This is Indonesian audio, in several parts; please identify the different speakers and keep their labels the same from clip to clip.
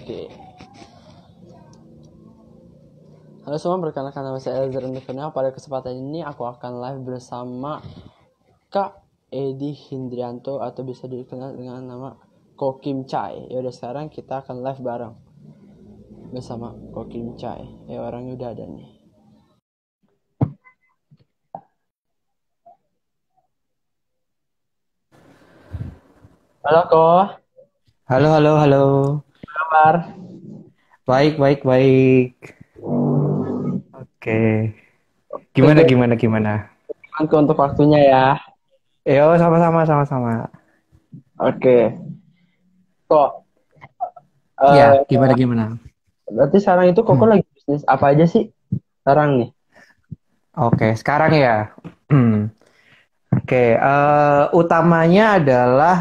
Speaker 1: Oke. Halo semua, perkenalkan nama saya Elzer Nurfirna. Pada kesempatan ini aku akan live bersama Kak Edi Hindrianto atau bisa dikenal dengan nama Ko Kim Chai. Yaudah, sekarang kita akan live bareng bersama Ko Kim Chai. Ya, orangnya udah ada nih. Halo Ko,
Speaker 2: Halo, halo, halo.
Speaker 1: apa kabar?
Speaker 2: Baik, baik, baik. Oke.
Speaker 1: Thank
Speaker 2: Gimana,
Speaker 1: you
Speaker 2: gimana, gimana?
Speaker 1: Ko untuk waktunya ya.
Speaker 2: Yo, sama-sama, sama-sama.
Speaker 1: Oke, Ko.
Speaker 2: Ya,
Speaker 1: eh
Speaker 2: gimana, gimana?
Speaker 1: Berarti sekarang itu Koko
Speaker 2: Hmm.
Speaker 1: lagi bisnis apa aja sih sekarang nih?
Speaker 2: Oke, sekarang ya. Oke, utamanya adalah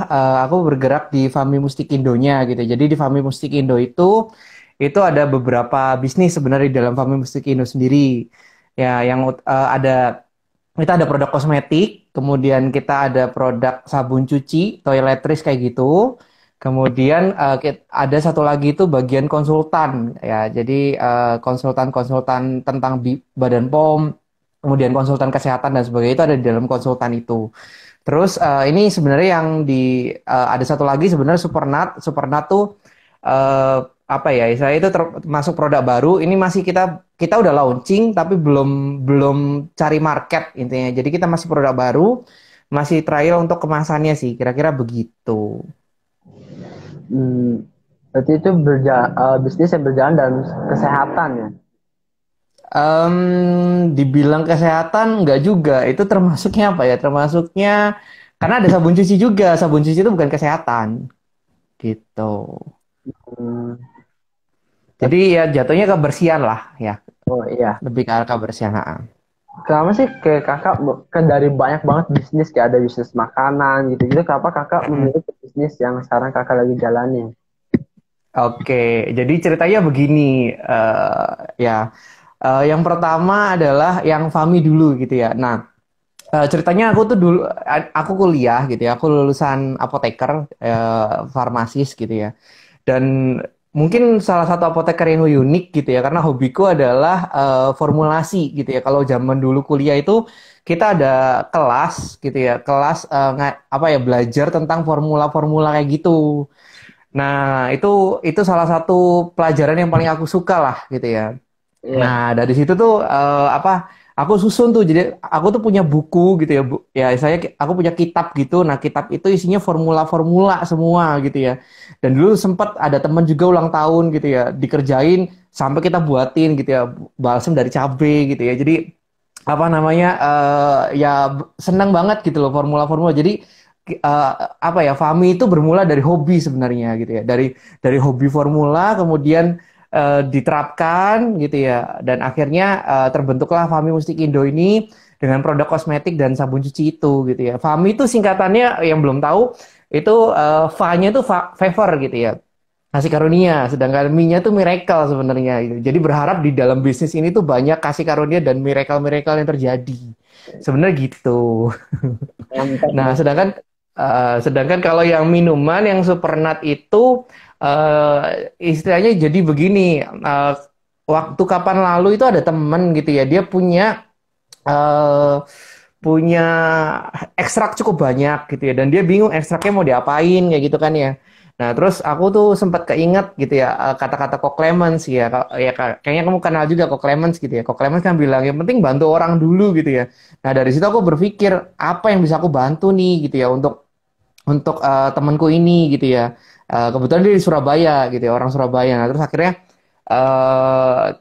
Speaker 2: aku bergerak di Fami Mustik Indonya gitu. Jadi di Fami Mustik Indo itu ada beberapa bisnis sebenarnya di dalam Fami Mustik Indo sendiri. Ya, yang ada kita ada produk kosmetik, kemudian kita ada produk sabun cuci, toiletries kayak gitu. Kemudian ada satu lagi itu bagian konsultan ya. Jadi konsultan-konsultan tentang badan POM, kemudian konsultan kesehatan dan sebagainya itu ada di dalam konsultan itu. Terus ini sebenarnya yang ada satu lagi sebenarnya Supernat. Supernat tuh eh, apa ya? Saya itu termasuk produk baru. Ini masih kita udah launching tapi belum belum cari market intinya. Jadi kita masih produk baru, masih trial untuk kemasannya sih. Kira-kira begitu.
Speaker 1: Hmm, Berarti itu bisnis yang berjalan dalam kesehatan ya?
Speaker 2: Dibilang kesehatan nggak juga. Itu termasuknya apa ya? Termasuknya karena ada sabun cuci juga. Sabun cuci itu bukan kesehatan gitu.
Speaker 1: Hmm,
Speaker 2: Jadi
Speaker 1: ber-
Speaker 2: ya jatuhnya kebersihan lah ya.
Speaker 1: oh iya.
Speaker 2: Lebih ke arah kebersihan. Ha.
Speaker 1: Kenapa sih kayak kakak kan dari banyak banget bisnis kayak ada bisnis makanan gitu-gitu. Kenapa kakak
Speaker 2: Mm-mm.
Speaker 1: memilih bisnis yang sekarang kakak lagi jalanin?
Speaker 2: Oke, jadi ceritanya begini, ya. Yang pertama adalah yang Fami dulu gitu ya. Nah, ceritanya aku tuh dulu, aku kuliah gitu ya. Aku lulusan apoteker, farmasis gitu ya. Dan mungkin salah satu apoteker yang unik gitu ya, karena hobiku adalah formulasi gitu ya. Kalau zaman dulu kuliah itu kita ada kelas gitu ya, kelas apa ya belajar tentang formula-formula kayak gitu. Nah, itu salah satu pelajaran yang paling aku suka lah gitu ya.
Speaker 1: Iya.
Speaker 2: Nah, dari situ tuh apa? Aku susun tuh. Jadi aku tuh punya buku gitu ya, ya aku punya kitab gitu. Nah, kitab itu isinya formula-formula semua gitu ya. Dan dulu sempat ada teman juga ulang tahun gitu ya, dikerjain sampai kita buatin gitu ya, balsem dari cabe gitu ya. Jadi apa namanya ya senang banget gitu loh formula-formula. Jadi eh, apa ya Fami itu bermula dari hobi sebenarnya gitu ya. Dari hobi formula kemudian diterapkan gitu ya dan akhirnya terbentuklah Fami Mustik Indo ini dengan produk kosmetik dan sabun cuci itu gitu ya. Fami itu singkatannya yang belum tahu itu fa-nya itu favor gitu ya. Kasih karunia, sedangkan mi-nya tuh miracle sebenarnya gitu. Jadi berharap di dalam bisnis ini tuh banyak kasih karunia dan miracle-miracle yang terjadi. Sebenarnya gitu.
Speaker 1: Mantap
Speaker 2: Nah,
Speaker 1: nih.
Speaker 2: sedangkan kalau yang minuman yang Supernat itu istilahnya jadi begini. Waktu kapan lalu itu ada temen gitu ya, dia eh, punya ekstrak cukup banyak gitu ya, dan dia bingung ekstraknya mau diapain kayak gitu kan ya. Nah, terus aku tuh sempat keinget gitu ya kata-kata Kok Clemens ya, ya kayaknya kamu kenal juga Kok Clemens gitu ya. Kok Clemens kan bilang yang penting bantu orang dulu gitu ya. Nah, dari situ aku berpikir apa yang bisa aku bantu nih gitu ya untuk temanku ini gitu ya. Kebetulan dia di Surabaya gitu ya, orang Surabaya. Nah, terus akhirnya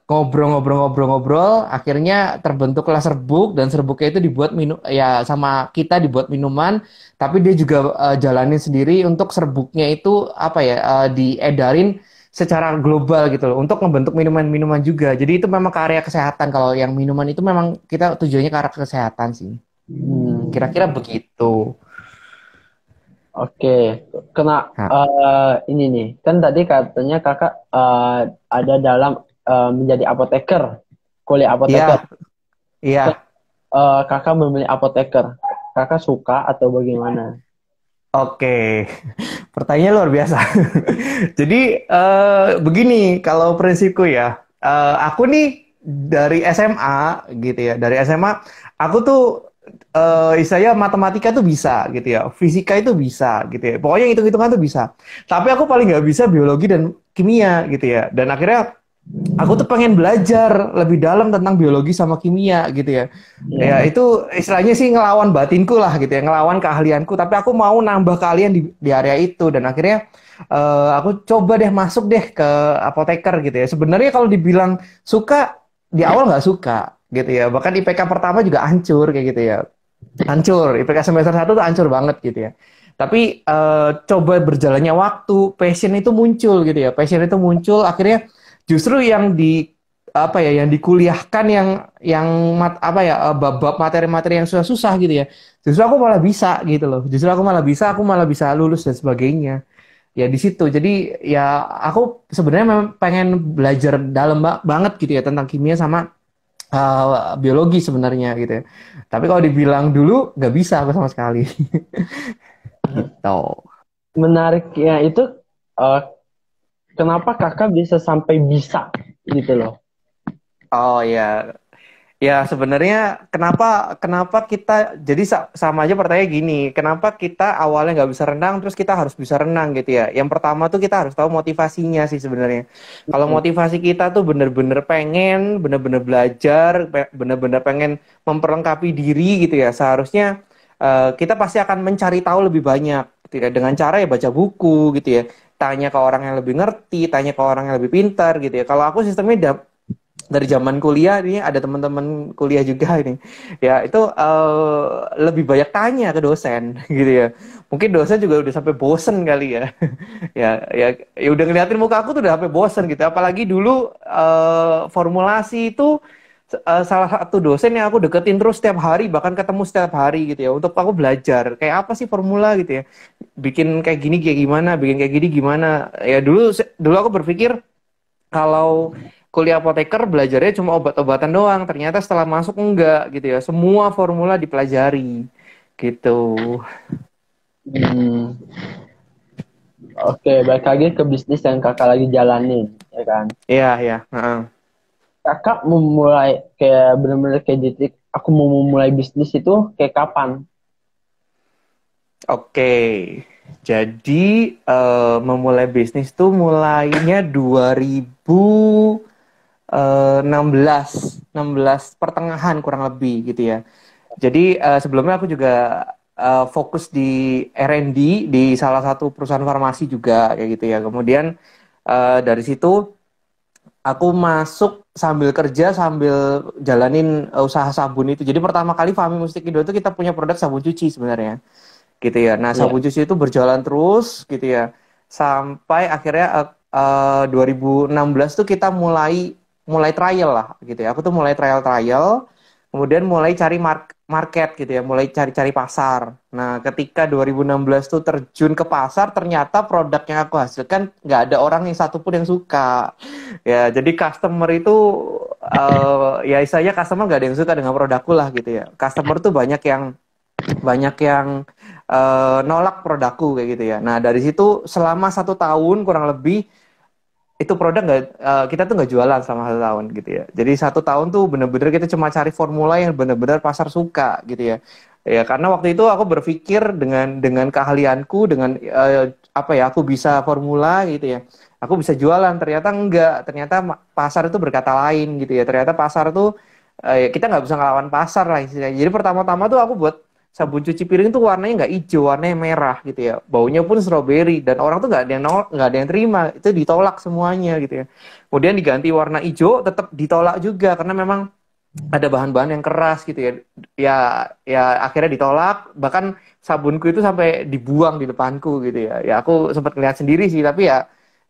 Speaker 2: ngobrol-ngobrol-ngobrol-ngobrol, akhirnya terbentuklah serbuk dan serbuknya itu dibuat minum ya sama kita dibuat minuman, tapi dia juga jalanin sendiri untuk serbuknya itu apa ya diedarin secara global gitu loh untuk membentuk minuman-minuman juga. Jadi itu memang ke area kesehatan. Kalau yang minuman itu memang kita tujuannya ke arah kesehatan sih. Kira-kira
Speaker 1: Hmm,
Speaker 2: begitu.
Speaker 1: oke. Kena
Speaker 2: Nah,
Speaker 1: ini nih. Kan tadi katanya kakak ada dalam menjadi apoteker, kuliah apoteker.
Speaker 2: iya, iya.
Speaker 1: Kakak memilih apoteker, kakak suka atau bagaimana?
Speaker 2: Oke. Pertanyaannya luar biasa. Jadi begini, kalau prinsipku ya, aku nih dari SMA gitu ya, dari SMA aku tuh istilahnya matematika tuh bisa gitu ya, fisika itu bisa gitu ya, pokoknya hitung-hitungan tuh bisa. Tapi aku paling nggak bisa biologi dan kimia gitu ya. Dan akhirnya aku tuh pengen belajar lebih dalam tentang biologi sama kimia gitu ya. Ya
Speaker 1: Ya.
Speaker 2: itu istilahnya sih ngelawan batinku lah gitu ya, ngelawan keahlianku. Tapi aku mau nambah keahlian di area itu dan akhirnya aku coba deh masuk deh ke apoteker gitu ya. Sebenarnya kalau dibilang suka di awal nggak suka gitu ya. Bahkan IPK pertama juga hancur kayak gitu ya. Hancur, IPK semester satu tuh hancur banget gitu ya. Tapi coba berjalannya waktu, passion itu muncul gitu ya. Passion itu muncul, akhirnya justru yang di apa ya, yang dikuliahkan yang apa ya, bab-bab materi-materi yang susah-susah gitu ya. Justru aku malah bisa gitu loh. Justru aku malah bisa lulus dan sebagainya. Ya di situ. Jadi ya aku sebenarnya memang pengen belajar dalam banget gitu ya tentang kimia sama biologi sebenarnya gitu ya. Tapi kalau dibilang dulu nggak bisa aku sama sekali. Gitu.
Speaker 1: Menariknya itu eh, kenapa kakak bisa sampai bisa gitu loh.
Speaker 2: Oh ya, ya sebenarnya kenapa kenapa kita jadi sama aja pertanyaan gini, kenapa kita awalnya nggak bisa renang terus kita harus bisa renang gitu ya? Yang pertama tuh kita harus tahu motivasinya sih sebenarnya. Kalau motivasi kita tuh bener-bener pengen, bener-bener belajar, bener-bener pengen memperlengkapi diri gitu ya, seharusnya kita pasti akan mencari tahu lebih banyak, gitu ya, dengan cara ya baca buku gitu ya, tanya ke orang yang lebih ngerti, tanya ke orang yang lebih pintar gitu ya. Kalau aku sistemnya dari zaman kuliah ini ada teman-teman kuliah juga ini ya itu lebih banyak tanya ke dosen gitu ya, mungkin dosen juga udah sampai bosen kali ya. Ya udah ngeliatin muka aku tuh udah sampai bosen gitu, apalagi dulu formulasi itu salah satu dosen yang aku deketin terus setiap hari, bahkan ketemu setiap hari gitu ya, untuk aku belajar kayak apa sih formula gitu ya, bikin kayak gini kayak gimana, bikin kayak gini gimana ya. Dulu aku berpikir kalau kuliah apoteker belajarnya cuma obat-obatan doang. Ternyata setelah masuk enggak gitu ya. Semua formula dipelajari gitu.
Speaker 1: Hmm, oke, balik lagi ke bisnis yang kakak lagi jalanin, ya kan?
Speaker 2: Iya, ya. Heeh.
Speaker 1: Kakak memulai kayak bener-bener kayak titik aku mau memulai bisnis itu kayak kapan?
Speaker 2: Oke. Jadi memulai bisnis tuh mulainya 2016, 16 pertengahan kurang lebih gitu ya. Jadi sebelumnya aku juga fokus di R&D di salah satu perusahaan farmasi juga kayak gitu ya. Kemudian dari situ aku masuk sambil kerja sambil jalanin usaha sabun itu. Jadi pertama kali Fami Mustik Indo itu kita punya produk sabun cuci sebenarnya gitu ya. Nah,
Speaker 1: Ya.
Speaker 2: sabun cuci itu berjalan terus gitu ya. Sampai akhirnya 2016 tuh kita mulai mulai trial lah gitu ya. Aku tuh mulai trial, kemudian mulai cari market gitu ya, mulai cari-cari pasar. Nah, ketika 2016 tuh terjun ke pasar, ternyata produk yang aku hasilkan nggak ada orang yang satupun yang suka. Ya, jadi customer itu ya istilahnya customer nggak ada yang suka dengan produkku lah gitu ya. Customer tuh banyak yang nolak produkku kayak gitu ya. Nah dari situ selama 1 tahun kurang lebih itu produk nggak kita tuh nggak jualan selama 1 tahun gitu ya. Jadi 1 tahun tuh bener-bener kita cuma cari formula yang bener-bener pasar suka gitu ya. Ya karena waktu itu aku berpikir dengan keahlianku, dengan apa ya, aku bisa formula gitu ya. Aku bisa jualan, ternyata enggak. Ternyata pasar itu berkata lain gitu ya. Ternyata pasar tuh kita nggak bisa ngelawan pasar lah istilahnya. Jadi pertama-tama tuh aku buat sabun cuci piring tuh warnanya nggak hijau, warnanya merah gitu ya. Baunya pun strawberry dan orang tuh nggak ada yang terima, itu ditolak semuanya gitu ya. Kemudian diganti warna hijau, tetap ditolak juga karena memang ada bahan-bahan yang keras gitu ya. Ya akhirnya ditolak. Bahkan sabunku itu sampai dibuang di depanku gitu ya. Ya aku sempat lihat sendiri sih, tapi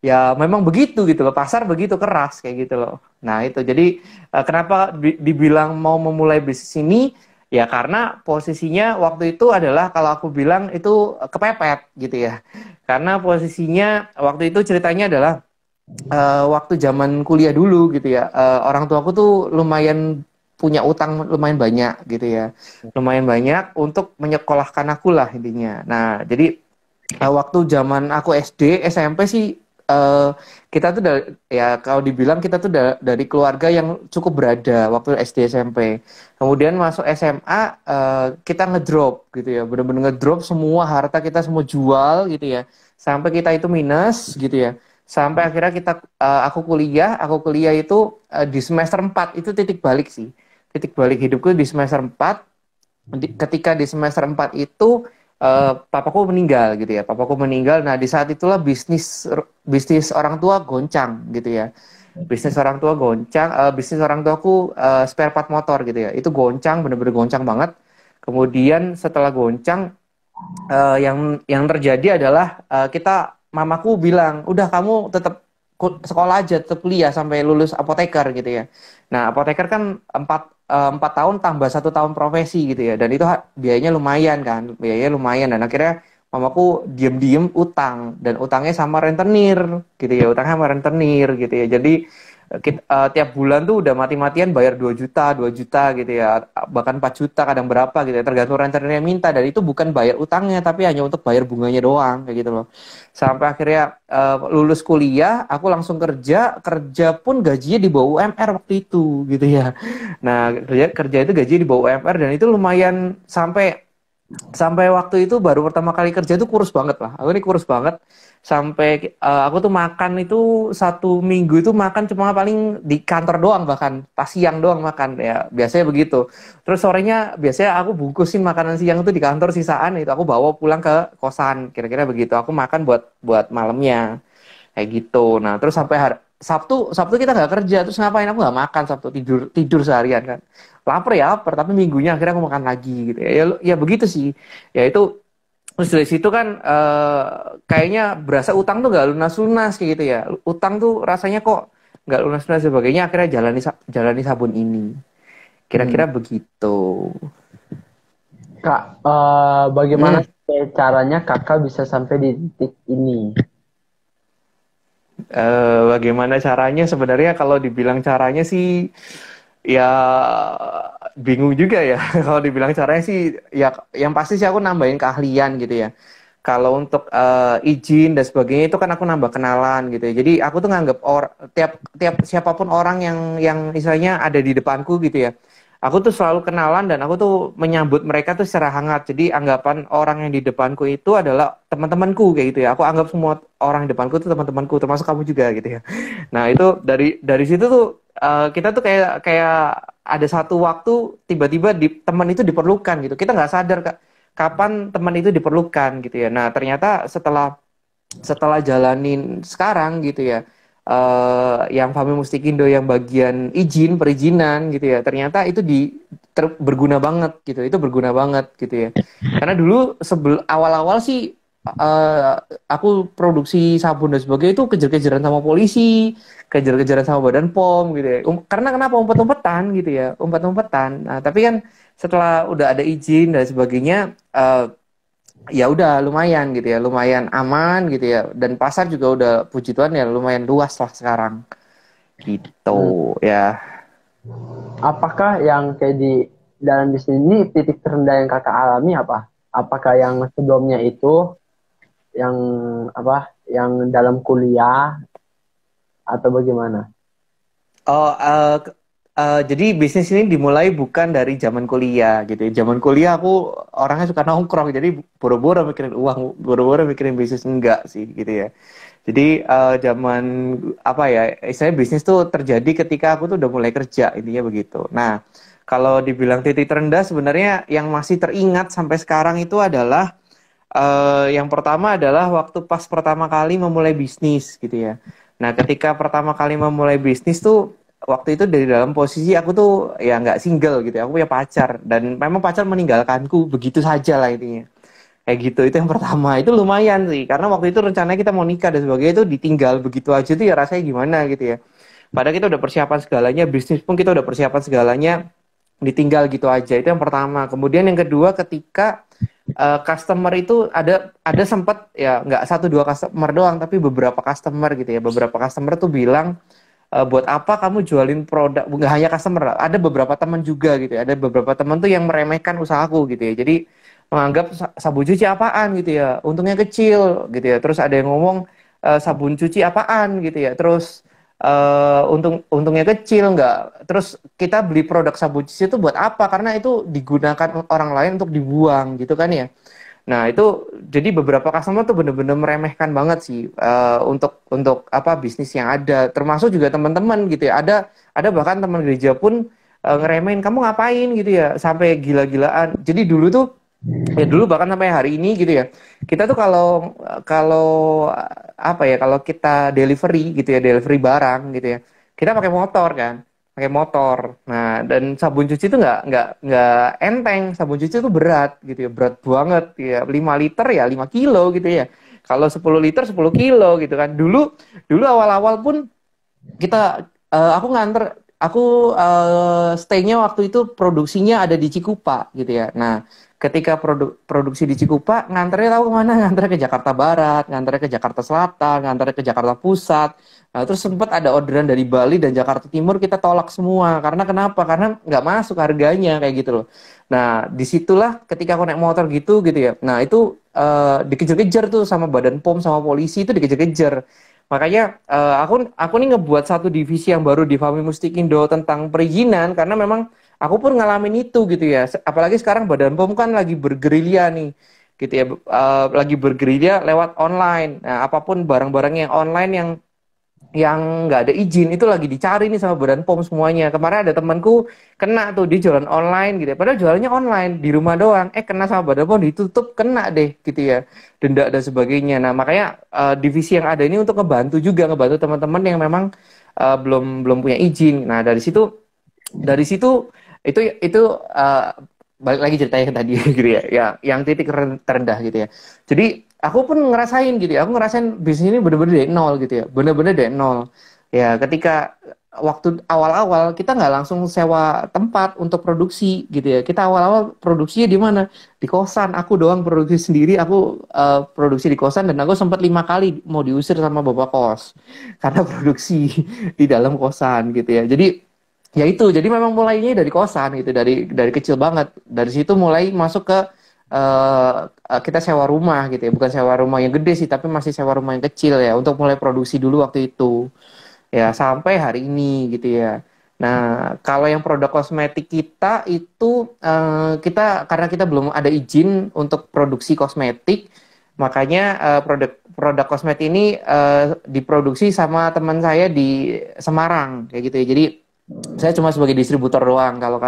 Speaker 2: ya memang begitu gitu loh. Pasar begitu keras kayak gitu loh. Nah itu jadi kenapa dibilang mau memulai bisnis ini? Ya karena posisinya waktu itu adalah kalau aku bilang itu kepepet gitu ya. Karena posisinya waktu itu ceritanya adalah waktu zaman kuliah dulu gitu ya. Orang tua aku tuh lumayan punya utang lumayan banyak gitu ya. Lumayan banyak untuk menyekolahkan aku lah intinya. Nah, jadi Waktu zaman aku SD, SMP sih eh, kita tuh ya kalau dibilang kita tuh dari keluarga yang cukup berada waktu SD SMP. Kemudian masuk SMA kita ngedrop gitu ya, bener-bener ngedrop semua harta kita semua jual gitu ya, sampai kita itu minus gitu ya. Sampai akhirnya aku kuliah itu di semester 4 itu titik balik sih. Titik balik hidupku di semester 4 ketika di semester 4 itu papaku meninggal gitu ya. Papaku meninggal. Nah, di saat itulah bisnis bisnis orang tua goncang gitu ya. Bisnis orang tua goncang, bisnis orang tuaku spare part motor gitu ya. Itu goncang, bener-bener goncang banget. Kemudian setelah goncang yang terjadi adalah mamaku bilang, udah kamu tetap sekolah aja, tetap kuliah sampai lulus apoteker gitu ya. Nah, apoteker kan 4 tahun tambah 1 tahun profesi gitu ya, dan itu biayanya lumayan kan, biayanya lumayan, dan akhirnya mamaku diem-diem utang, dan utangnya sama rentenir gitu ya, utangnya sama rentenir gitu ya. Jadi tiap bulan tuh udah mati-matian bayar 2 juta, 2 juta gitu ya. Bahkan 4 juta kadang berapa gitu ya. Tergantung rentenir yang minta. Dan itu bukan bayar utangnya, tapi hanya untuk bayar bunganya doang kayak gitu loh. Sampai akhirnya lulus kuliah, aku langsung kerja. Kerja pun gajinya di bawah UMR waktu itu gitu ya. Nah, kerja itu gaji di bawah UMR, dan itu lumayan sampai sampai waktu itu baru pertama kali kerja tuh kurus banget lah. Aku ini kurus banget. Sampai aku tuh makan itu 1 minggu itu makan cuma paling di kantor doang, bahkan pas siang doang makan ya, biasanya begitu. Terus sorenya biasanya aku bungkusin makanan siang itu di kantor, sisaan itu aku bawa pulang ke kosan, kira-kira begitu. Aku makan buat buat malamnya kayak gitu. Nah, terus sampai Sabtu Sabtu kita nggak kerja, terus ngapain? Aku nggak makan Sabtu, tidur tidur seharian kan. Lapar ya lapar, tapi minggunya akhirnya aku makan lagi gitu ya. Ya begitu sih. Ya itu, terus dari situ kan kayaknya berasa utang tuh nggak lunas-lunas kayak gitu ya. Utang tuh rasanya kok nggak lunas-lunas sebagainya. Akhirnya jalani sabun ini.
Speaker 1: Hmm.
Speaker 2: Kira-kira begitu.
Speaker 1: Kak, bagaimana
Speaker 2: Hmm.
Speaker 1: caranya kakak bisa sampai di titik ini?
Speaker 2: Bagaimana caranya? Sebenarnya kalau dibilang caranya sih ya bingung juga ya. Kalau dibilang caranya sih ya yang pasti sih aku nambahin keahlian gitu ya. Kalau untuk izin dan sebagainya itu kan aku nambah kenalan gitu ya. Jadi aku tuh nganggap tiap tiap siapapun orang yang istilahnya ada di depanku gitu ya. Aku tuh selalu kenalan, dan aku tuh menyambut mereka tuh secara hangat. Jadi anggapan orang yang di depanku itu adalah teman-temanku kayak gitu ya. Aku anggap semua orang di depanku itu teman-temanku, termasuk kamu juga gitu ya. Nah, itu dari situ tuh kita tuh kayak kayak ada satu waktu tiba-tiba teman itu diperlukan gitu. Kita nggak sadar kapan teman itu diperlukan gitu ya. Nah, ternyata setelah setelah jalanin sekarang gitu ya, yang Fami Mustikindo yang bagian perizinan gitu ya, ternyata itu berguna banget gitu, itu berguna banget gitu ya. Karena dulu awal-awal sih eh, aku produksi sabun dan sebagainya itu kejar-kejaran sama polisi, kejar-kejaran sama Badan POM gitu ya. Karena kenapa umpet-umpetan gitu ya, umpet-umpetan. Nah, tapi kan setelah udah ada izin dan sebagainya, ya udah lumayan gitu ya, lumayan aman gitu ya, dan pasar juga udah puji Tuhan ya lumayan luas lah sekarang gitu
Speaker 1: Hmm.
Speaker 2: ya.
Speaker 1: Apakah yang kayak di dalam bisnis ini titik terendah yang kakak alami apa? Apakah yang sebelumnya itu yang apa? Yang dalam kuliah atau bagaimana?
Speaker 2: Oh, jadi bisnis ini dimulai bukan dari zaman kuliah gitu ya. Zaman kuliah aku orangnya suka nongkrong, jadi boro-boro mikirin uang, boro-boro mikirin bisnis enggak sih gitu ya. Jadi zaman apa ya, istilahnya bisnis tuh terjadi ketika aku tuh udah mulai kerja, intinya begitu. Nah, kalau dibilang titik terendah sebenarnya yang masih teringat sampai sekarang itu adalah yang pertama adalah waktu pas pertama kali memulai bisnis gitu ya. Nah, ketika pertama kali memulai bisnis tuh waktu itu dari dalam posisi aku tuh ya nggak single gitu ya, aku punya pacar, dan memang pacar meninggalkanku begitu saja lah intinya. Kayak gitu, itu yang pertama. Itu lumayan sih, karena waktu itu rencananya kita mau nikah dan sebagainya, itu ditinggal begitu aja tuh ya rasanya gimana gitu ya. Padahal kita udah persiapan segalanya, bisnis pun kita udah persiapan segalanya, ditinggal gitu aja. Itu yang pertama. Kemudian yang kedua, ketika customer itu ada sempat ya nggak 1 2 customer doang, tapi beberapa customer gitu ya. Beberapa customer tuh bilang, buat apa kamu jualin produk, nggak hanya customer, ada beberapa teman juga gitu ya, ada beberapa teman tuh yang meremehkan usahaku gitu ya. Jadi menganggap sabun cuci apaan gitu ya, untungnya kecil gitu ya. Terus ada yang ngomong sabun cuci apaan gitu ya. Terus untungnya kecil nggak. Terus kita beli produk sabun cuci itu buat apa? Karena itu digunakan orang lain untuk dibuang gitu kan ya. Nah, itu jadi beberapa customer tuh bener-bener meremehkan banget sih untuk apa bisnis yang ada, termasuk juga teman-teman gitu ya. Ada bahkan teman gereja pun ngeremehin kamu ngapain gitu ya, sampai gila-gilaan. Jadi dulu tuh ya dulu bahkan sampai hari ini gitu ya. Kita tuh kalau kalau apa ya, kalau kita delivery gitu ya, delivery barang gitu ya. Kita pakai motor kan, pakai motor. Nah, dan sabun cuci itu nggak enteng. Sabun cuci itu berat gitu ya, berat banget ya. 5 liter ya 5 kilo gitu ya. Kalau 10 liter 10 kilo gitu kan. Dulu dulu awal-awal pun kita aku nganter, aku stay-nya waktu itu produksinya ada di Cikupa gitu ya. Nah, ketika produksi di Cikupa, nganternya tahu kemana? Nganternya ke Jakarta Barat, nganternya ke Jakarta Selatan, nganternya ke Jakarta Pusat. Nah, terus sempat ada orderan dari Bali dan Jakarta Timur, kita tolak semua. Karena kenapa? Karena nggak masuk harganya kayak gitu loh. Nah, disitulah ketika aku naik motor gitu ya. Nah, itu dikejar-kejar tuh sama Badan POM, sama polisi, itu dikejar-kejar. Makanya aku nih ngebuat satu divisi yang baru di Fami Mustikindo tentang perizinan, karena memang aku pun ngalamin itu gitu ya. Apalagi sekarang Badan POM kan lagi bergerilya nih gitu ya, lagi bergerilya lewat online. Nah, apapun barang-barang yang online yang nggak ada izin itu lagi dicari nih sama Badan POM semuanya. Kemarin ada temanku kena tuh, dia jualan online gitu ya. Padahal jualannya online di rumah doang. Kena sama Badan POM, ditutup, kena deh gitu ya. Denda dan sebagainya. Nah, makanya divisi yang ada ini untuk ngebantu juga, ngebantu teman-teman yang memang belum belum punya izin. Nah, dari situ itu balik lagi cerita yang tadi gitu ya, yang titik terendah gitu ya. Jadi aku pun ngerasain gitu ya, aku ngerasain bisnis ini bener-bener dari nol gitu ya, bener-bener dari nol. Ya, ketika waktu awal-awal kita nggak langsung sewa tempat untuk produksi gitu ya. Kita awal-awal produksinya di mana? Di kosan. Aku doang produksi sendiri, aku produksi di kosan, dan aku sempat 5 kali mau diusir sama bapak kos karena produksi di dalam kosan gitu ya. Jadi ya itu, jadi memang mulainya dari kosan gitu, dari kecil banget. Dari situ mulai masuk ke kita sewa rumah gitu ya, bukan sewa rumah yang gede sih, tapi masih sewa rumah yang kecil ya, untuk mulai produksi dulu waktu itu ya, sampai hari ini gitu ya. Nah, kalau yang produk kosmetik kita itu kita, karena kita belum ada izin untuk produksi kosmetik, makanya produk produk kosmetik ini diproduksi sama teman saya di Semarang kayak gitu ya. Jadi saya cuma sebagai distributor doang. Kalau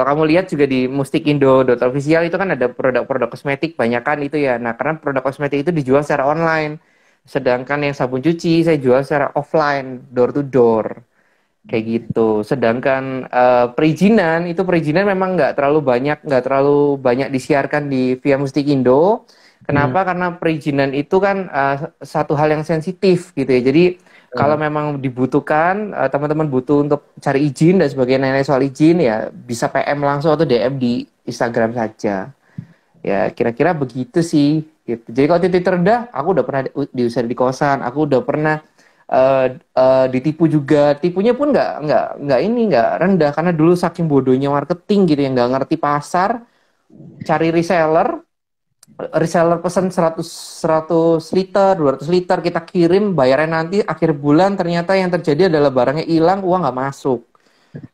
Speaker 2: kamu lihat juga di mustikindo.official itu kan ada produk-produk kosmetik banyak kan itu ya. Nah, karena produk kosmetik itu dijual secara online. Sedangkan yang sabun cuci saya jual secara offline, door to door. Kayak gitu. Sedangkan perizinan memang nggak terlalu banyak disiarkan di via Mustikindo. Kenapa? Karena perizinan itu kan satu hal yang sensitif gitu ya. Jadi kalau memang dibutuhkan, teman-teman butuh untuk cari izin dan sebagainya, nanya soal izin ya bisa PM langsung atau DM di Instagram saja. Ya kira-kira begitu sih. Gitu. Jadi kalau titik terendah, aku udah pernah diusir di kosan, aku udah pernah ditipu juga. Tipunya pun nggak rendah, karena dulu saking bodohnya marketing gitu yang nggak ngerti pasar, cari reseller pesan 100 liter, 200 liter, kita kirim, bayarnya nanti akhir bulan, ternyata yang terjadi adalah barangnya hilang, uang nggak masuk.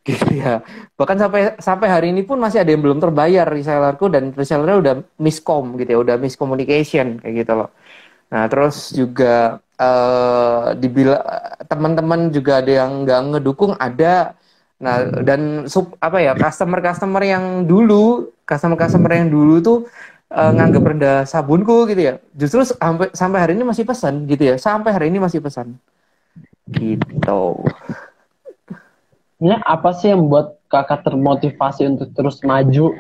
Speaker 2: Gitu ya. Bahkan sampai hari ini pun masih ada yang belum terbayar resellerku, dan resellernya udah miskom gitu ya, udah miscommunication kayak gitu loh. Nah, terus juga dibilang teman-teman juga ada yang nggak ngedukung, ada. Nah, dan customer yang dulu tuh nganggap rendah sabunku gitu ya. Justru sampai sampai hari ini masih pesan gitu ya. Sampai hari ini masih pesan. Gitu.
Speaker 1: Ini apa sih yang membuat kakak termotivasi untuk terus maju?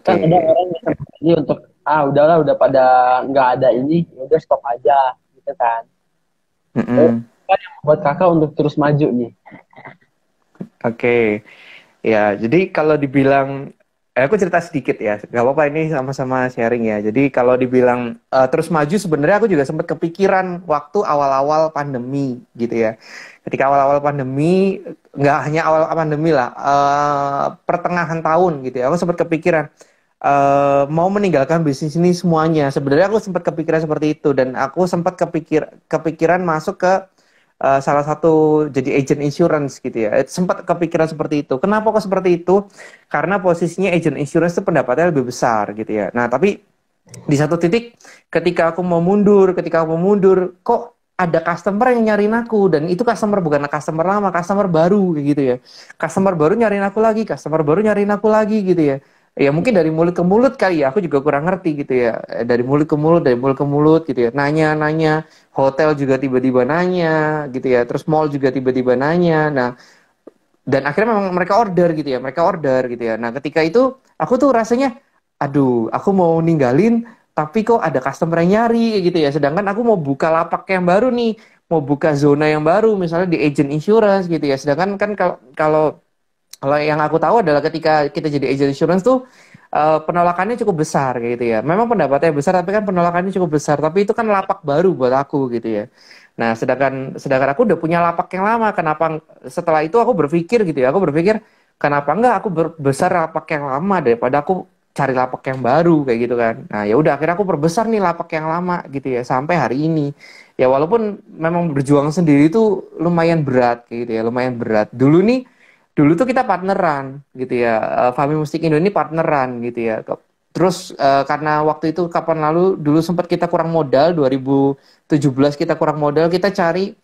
Speaker 1: Kan ada
Speaker 2: Oke.
Speaker 1: orang yang seperti untuk udahlah, udah pada nggak ada ini, ya udah stop aja gitu kan.
Speaker 2: Mm-mm.
Speaker 1: Kan yang membuat kakak untuk terus maju nih.
Speaker 2: Oke. Ya, jadi kalau dibilang, aku cerita sedikit ya, gak apa-apa, ini sama-sama sharing ya. Jadi kalau dibilang terus maju, sebenarnya aku juga sempat kepikiran waktu awal-awal pandemi gitu ya. Ketika awal-awal pandemi, nggak hanya awal pandemi lah, pertengahan tahun gitu ya, aku sempat kepikiran, mau meninggalkan bisnis ini semuanya. Sebenarnya aku sempat kepikiran seperti itu dan aku sempat kepikiran masuk ke salah satu jadi agent insurance gitu ya. Sempat kepikiran seperti itu. Kenapa kok seperti itu? Karena posisinya agent insurance itu pendapatnya lebih besar gitu ya. Nah, tapi di satu titik ketika aku mau mundur, kok ada customer yang nyariin aku dan itu customer bukan customer lama, customer baru kayak gitu ya. Customer baru nyariin aku lagi, customer baru nyariin aku lagi gitu ya. Ya mungkin dari mulut ke mulut kali ya, aku juga kurang ngerti gitu ya. Dari mulut ke mulut, dari mulut ke mulut gitu ya. Nanya-nanya, hotel juga tiba-tiba nanya gitu ya. Terus mall juga tiba-tiba nanya. Nah, dan akhirnya memang mereka order gitu ya. Nah, ketika itu aku tuh rasanya, aduh, aku mau ninggalin, tapi kok ada customer yang nyari gitu ya. Sedangkan aku mau buka lapak yang baru nih, mau buka zona yang baru, misalnya di agent insurance gitu ya. Sedangkan kan kalau kalau kalau yang aku tahu adalah ketika kita jadi agent insurance tuh penolakannya cukup besar kayak gitu ya. Memang pendapatnya besar, tapi kan penolakannya cukup besar. Tapi itu kan lapak baru buat aku gitu ya. Nah, sedangkan aku udah punya lapak yang lama. Kenapa setelah itu aku berpikir gitu ya? Aku berpikir kenapa enggak aku berbesar lapak yang lama daripada aku cari lapak yang baru kayak gitu kan. Nah, ya udah akhirnya aku perbesar nih lapak yang lama gitu ya sampai hari ini. Ya walaupun memang berjuang sendiri itu lumayan berat kayak gitu ya, lumayan berat. Dulu tuh kita partneran gitu ya. Fami Mustik Indo ini partneran gitu ya. Terus karena waktu itu kapan lalu dulu sempat kita kurang modal 2017 kita kurang modal kita cari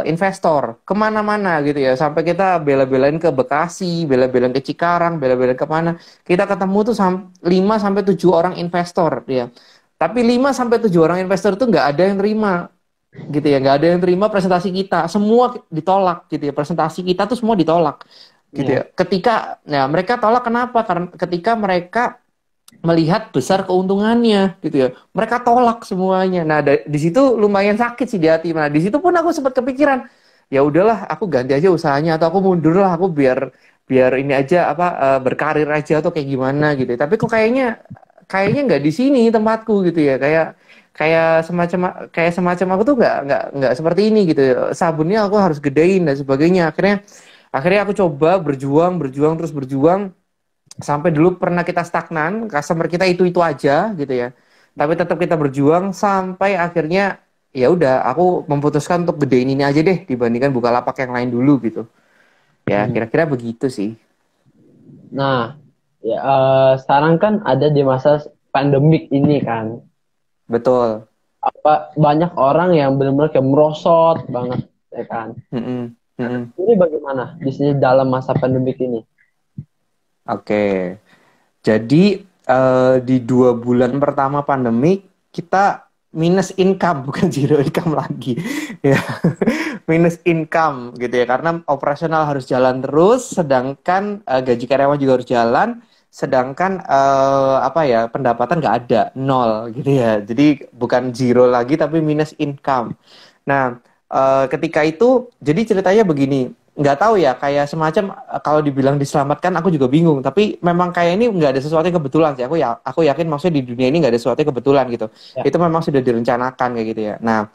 Speaker 2: investor kemana-mana gitu ya sampai kita bela-belain ke Bekasi, bela-belain ke Cikarang, bela-belain ke mana kita ketemu tuh 5 sampai 7 orang investor ya. Tapi 5 sampai 7 orang investor tuh nggak ada yang terima gitu ya, nggak ada yang terima presentasi kita, semua ditolak gitu ya, presentasi kita tuh semua ditolak gitu ya.
Speaker 1: Ya.
Speaker 2: Mereka tolak kenapa? Karena ketika mereka melihat besar keuntungannya gitu ya, mereka tolak semuanya. Nah, di situ lumayan sakit sih di hati. Nah, di situ pun aku sempat kepikiran, ya udahlah, aku ganti aja usahanya atau aku mundur lah, aku biar biar ini aja apa berkarir aja atau kayak gimana gitu. Tapi kok kayaknya nggak di sini tempatku gitu ya, kayak kayak semacam aku tuh nggak seperti ini gitu. Sabunnya aku harus gedein dan sebagainya. Akhirnya aku coba berjuang terus berjuang sampai dulu pernah kita stagnan, customer kita itu aja gitu ya. Tapi tetap kita berjuang sampai akhirnya ya udah aku memutuskan untuk gedein ini aja deh dibandingkan buka lapak yang lain dulu gitu. Ya,
Speaker 1: Hmm.
Speaker 2: kira-kira begitu sih.
Speaker 1: Nah, ya, sekarang kan ada di masa pandemik ini kan,
Speaker 2: Betul.
Speaker 1: banyak orang yang benar-benar kayak merosot banget, ya kan.
Speaker 2: Mm-mm. Mm-mm.
Speaker 1: Ini bagaimana di sini dalam masa pandemik ini?
Speaker 2: Oke. Jadi di 2 bulan pertama pandemi kita minus income bukan zero income lagi ya minus income gitu ya karena operasional harus jalan terus sedangkan gaji karyawan juga harus jalan sedangkan apa ya pendapatan nggak ada nol gitu ya jadi bukan zero lagi tapi minus income. Nah ketika itu jadi ceritanya begini nggak tahu ya kayak semacam kalau dibilang diselamatkan aku juga bingung tapi memang kayak ini nggak ada sesuatu yang kebetulan sih aku yakin maksudnya di dunia ini nggak ada sesuatu yang kebetulan gitu
Speaker 1: Ya.
Speaker 2: itu memang sudah direncanakan kayak gitu ya. Nah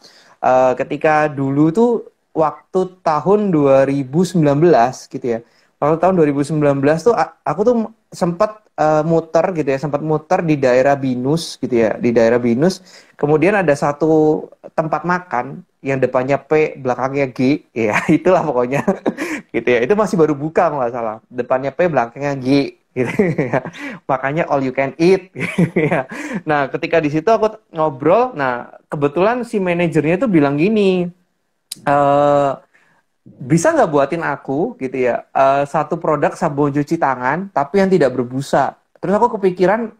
Speaker 2: ketika dulu tuh waktu tahun 2019 gitu ya waktu tahun 2019 tuh aku tuh sempat muter gitu ya sempat muter di daerah Binus gitu ya di daerah Binus kemudian ada satu tempat makan yang depannya P belakangnya G ya itulah pokoknya gitu ya itu masih baru buka kalau nggak salah depannya P belakangnya G gitu ya makanya all you can eat ya. Nah ketika di situ aku ngobrol nah kebetulan si manajernya tuh bilang gini eh bisa nggak buatin aku gitu ya satu produk sabun cuci tangan tapi yang tidak berbusa terus aku kepikiran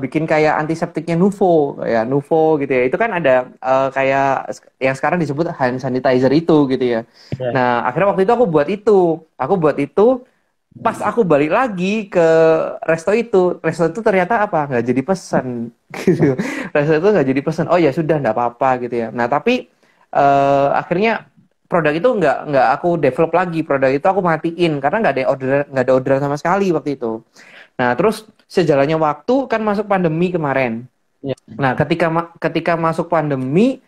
Speaker 2: bikin kayak antiseptiknya Nuvo ya Nuvo gitu ya itu kan ada kayak yang sekarang disebut hand sanitizer itu gitu ya.
Speaker 1: Ya.
Speaker 2: Nah akhirnya waktu itu aku buat itu pas aku balik lagi ke resto itu ternyata apa nggak jadi pesan gitu resto itu nggak jadi pesan oh ya sudah nggak apa-apa gitu ya. Nah tapi akhirnya produk itu nggak aku develop lagi produk itu aku matiin karena nggak ada orderan sama sekali waktu itu. Nah, terus sejalannya waktu kan masuk pandemi kemarin.
Speaker 1: Ya.
Speaker 2: Nah, ketika masuk pandemi,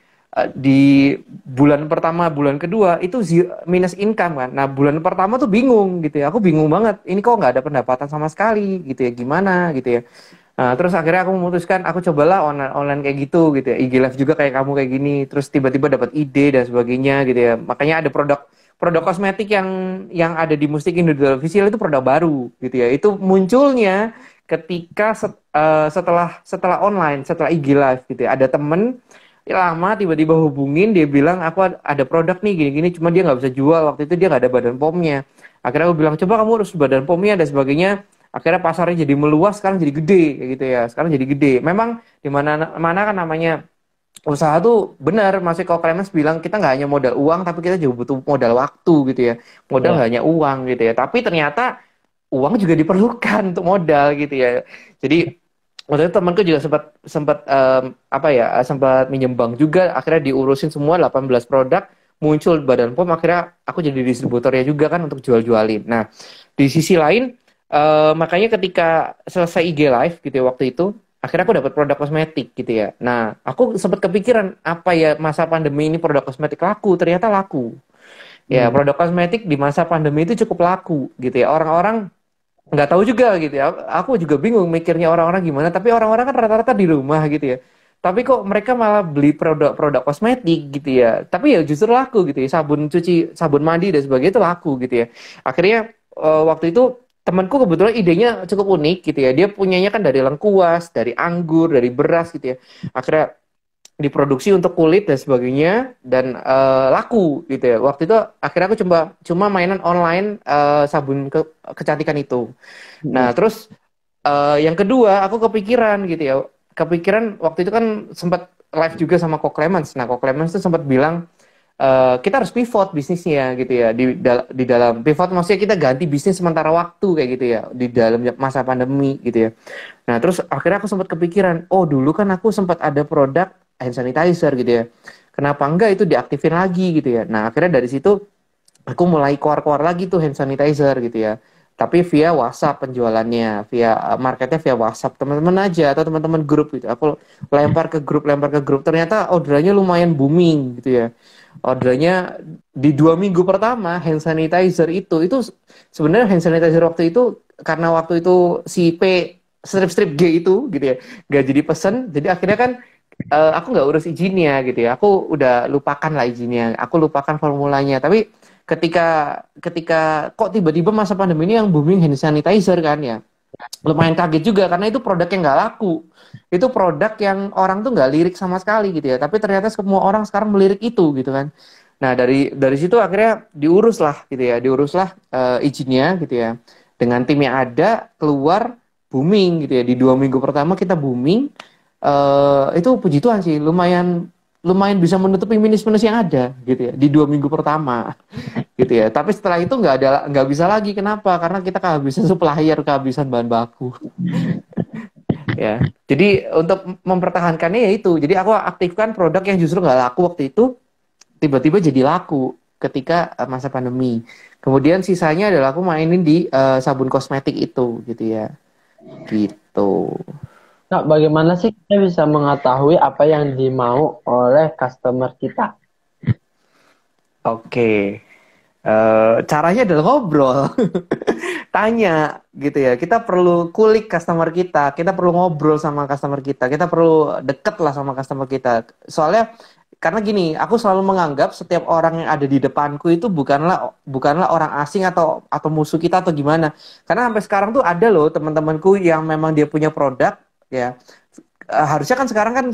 Speaker 2: di bulan pertama, bulan kedua itu minus income kan. Nah bulan pertama tuh bingung gitu ya. Aku bingung banget. Ini kok nggak ada pendapatan sama sekali gitu ya. Gimana gitu ya. Nah, terus akhirnya aku memutuskan aku cobalah online kayak gitu ya. IG Live juga kayak kamu kayak gini. Terus tiba-tiba dapat ide dan sebagainya gitu ya. Makanya ada produk produk kosmetik yang ada di Mustik Indo Official itu produk baru gitu ya. Itu munculnya ketika setelah online, setelah IG Live gitu ya. Ada temen lama tiba-tiba hubungin dia bilang aku ada produk nih gini-gini cuma dia nggak bisa jual waktu itu dia nggak ada badan pomnya akhirnya aku bilang coba kamu urus badan pomnya dan sebagainya akhirnya pasarnya jadi meluas sekarang jadi gede kayak gitu ya sekarang jadi gede memang di mana mana kan namanya usaha tuh benar masih kalau Clemens bilang kita nggak hanya modal uang tapi kita juga butuh modal waktu gitu ya modal
Speaker 1: Ya.
Speaker 2: nggak hanya uang gitu ya tapi ternyata uang juga diperlukan untuk modal gitu ya jadi waktu itu temanku juga sempat sempat apa ya sempat minjem bank juga akhirnya diurusin semua 18 produk muncul Badan POM akhirnya aku jadi distributornya juga kan untuk jual-jualin. Nah, di sisi lain makanya ketika selesai IG live gitu ya waktu itu akhirnya aku dapat produk kosmetik gitu ya. Nah, aku sempat kepikiran apa ya masa pandemi ini produk kosmetik laku, ternyata laku. Ya,
Speaker 1: Hmm.
Speaker 2: produk kosmetik di masa pandemi itu cukup laku gitu ya. Orang-orang nggak tahu juga gitu ya. Aku juga bingung mikirnya orang-orang gimana. Tapi orang-orang kan rata-rata di rumah gitu ya. Tapi kok mereka malah beli produk-produk kosmetik gitu ya. Tapi ya justru laku gitu ya. Sabun cuci, sabun mandi dan sebagainya itu laku gitu ya. Akhirnya waktu itu temanku kebetulan idenya cukup unik gitu ya. Dia punyanya kan dari lengkuas, dari anggur, dari beras gitu ya. Akhirnya diproduksi untuk kulit dan sebagainya dan laku gitu ya. Waktu itu akhirnya aku cuma mainan online sabun kecantikan itu.
Speaker 1: Hmm.
Speaker 2: Nah, terus yang kedua aku kepikiran gitu ya. Kepikiran waktu itu kan sempat live juga sama Ko Clemens. Nah, Ko Clemens tuh sempat bilang kita harus pivot bisnisnya gitu ya. Di dalam pivot maksudnya kita ganti bisnis sementara waktu kayak gitu ya di dalam masa pandemi gitu ya. Nah, terus akhirnya aku sempat kepikiran, oh dulu kan aku sempat ada produk hand sanitizer gitu ya. Kenapa enggak itu diaktifin lagi gitu ya. Nah, akhirnya dari situ aku mulai keluar-keluar lagi tuh hand sanitizer gitu ya. Tapi via WhatsApp penjualannya, via marketnya via WhatsApp teman-teman aja atau teman-teman grup gitu. Aku lempar ke grup. Ternyata orderannya lumayan booming gitu ya. Orderannya di 2 minggu pertama hand sanitizer itu sebenarnya hand sanitizer waktu itu karena waktu itu si P strip-strip G itu gitu ya nggak jadi pesen jadi akhirnya kan aku nggak urus izinnya gitu ya aku udah lupakan lah izinnya aku lupakan formulanya tapi ketika ketika kok tiba-tiba masa pandemi ini yang booming hand sanitizer kan ya lumayan kaget juga karena itu produk yang nggak laku itu produk yang orang tuh nggak lirik sama sekali gitu ya tapi ternyata semua orang sekarang melirik itu gitu kan nah dari situ akhirnya diuruslah izinnya gitu ya dengan tim yang ada keluar booming gitu ya di 2 minggu pertama kita booming itu puji Tuhan sih lumayan lumayan bisa menutupi minus-minus yang ada gitu ya di 2 minggu pertama gitu ya. Tapi setelah itu nggak bisa lagi. Kenapa? Karena kita kehabisan supplier, kehabisan bahan baku. Ya. Jadi untuk mempertahankannya ya itu. Jadi aku aktifkan produk yang justru nggak laku waktu itu, tiba-tiba jadi laku ketika masa pandemi. Kemudian sisanya adalah aku mainin di sabun kosmetik itu, gitu ya. Gitu.
Speaker 1: Nah, bagaimana sih kita bisa mengetahui apa yang dimau oleh customer kita?
Speaker 2: Oke. Caranya adalah ngobrol. Tanya gitu ya. Kita perlu kulik customer kita perlu ngobrol sama customer kita perlu deket lah sama customer kita. Soalnya karena gini, aku selalu menganggap setiap orang yang ada di depanku itu bukanlah orang asing atau musuh kita atau gimana. Karena sampai sekarang tuh ada loh teman-temanku yang memang dia punya produk ya. Harusnya kan sekarang kan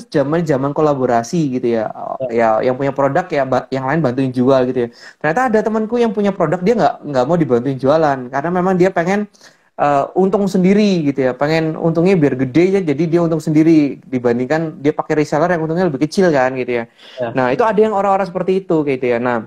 Speaker 2: zaman kolaborasi gitu ya. Ya yang punya produk ya yang lain bantuin jual gitu ya. Ternyata ada temanku yang punya produk dia nggak mau dibantuin jualan karena memang dia pengen untung sendiri gitu ya. Pengen untungnya biar gede ya jadi dia untung sendiri dibandingkan dia pakai reseller yang untungnya lebih kecil kan gitu ya.
Speaker 1: Ya.
Speaker 2: Nah, itu ada yang orang-orang seperti itu gitu ya. Nah,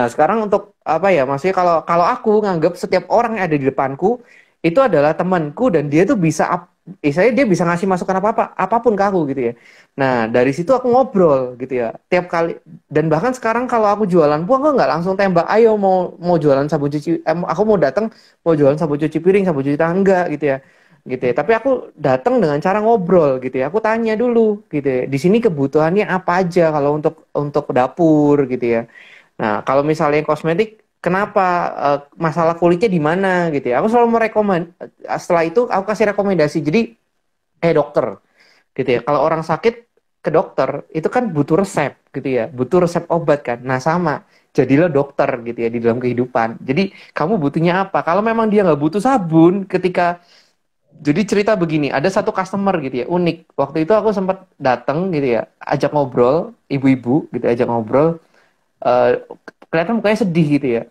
Speaker 2: sekarang untuk apa ya? Maksudnya kalau kalau aku nganggap setiap orang yang ada di depanku itu adalah temanku dan dia tuh bisa saya dia bisa ngasih masukan apapun ke aku gitu ya. Nah, dari situ aku ngobrol gitu ya. Tiap kali dan bahkan sekarang kalau aku jualan pun aku nggak langsung tembak, "Ayo mau jualan sabun cuci aku mau datang mau jualan sabun cuci piring, sabun cuci tangan enggak," gitu ya. gitu ya. Tapi aku datang dengan cara ngobrol gitu ya. Aku tanya dulu gitu ya. Di sini kebutuhannya apa aja kalau untuk dapur gitu ya. Nah, kalau misalnya yang kosmetik, kenapa masalah kulitnya di mana gitu ya. Aku selalu setelah itu aku kasih rekomendasi. Jadi, dokter gitu ya. Kalau orang sakit ke dokter itu kan butuh resep gitu ya, butuh resep obat kan. Nah sama, jadilah dokter gitu ya di dalam kehidupan. Jadi kamu butuhnya apa? Kalau memang dia nggak butuh sabun, jadi cerita begini, ada satu customer gitu ya, unik. Waktu itu aku sempat datang gitu ya, ajak ngobrol, ibu-ibu gitu, ajak ngobrol. eh, Kelihatan mukanya sedih gitu ya.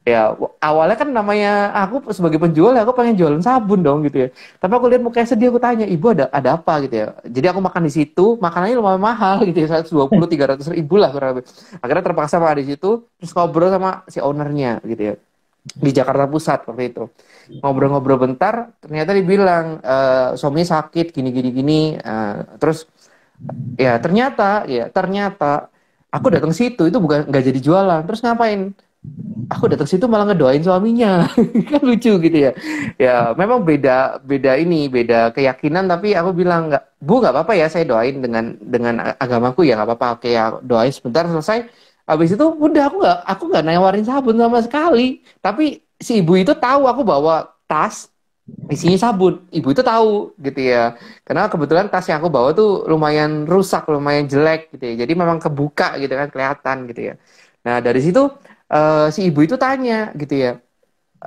Speaker 2: Ya, awalnya kan namanya aku sebagai penjual ya aku pengen jualan sabun dong gitu ya. Tapi aku lihat mukanya sedih, aku tanya, "Ibu ada apa?" gitu ya. Jadi aku makan di situ, makanannya lumayan mahal gitu ya, 120-300 ribu lah kurang lebih. Akhirnya terpaksa makan di situ, terus ngobrol sama si ownernya gitu ya. Di Jakarta Pusat waktu itu. Ngobrol-ngobrol bentar, ternyata dibilang suaminya sakit gini gini gini. Terus ya ternyata aku datang situ itu bukan nggak jadi jualan. Terus ngapain? Aku datang situ malah ngedoain suaminya. Kan lucu gitu ya. Ya memang beda beda ini beda keyakinan, tapi aku bilang, nggak bu, nggak apa-apa ya saya doain dengan agamaku, ya nggak apa-apa, oke ya, doain sebentar selesai. Habis itu udah, aku nggak nawarin sabun sama sekali. Tapi si ibu itu tahu aku bawa tas isinya sabun. Ibu itu tahu gitu ya. Karena kebetulan tas yang aku bawa tuh lumayan rusak, lumayan jelek gitu ya. Jadi memang kebuka gitu kan, kelihatan gitu ya. Nah, dari situ si ibu itu tanya gitu ya.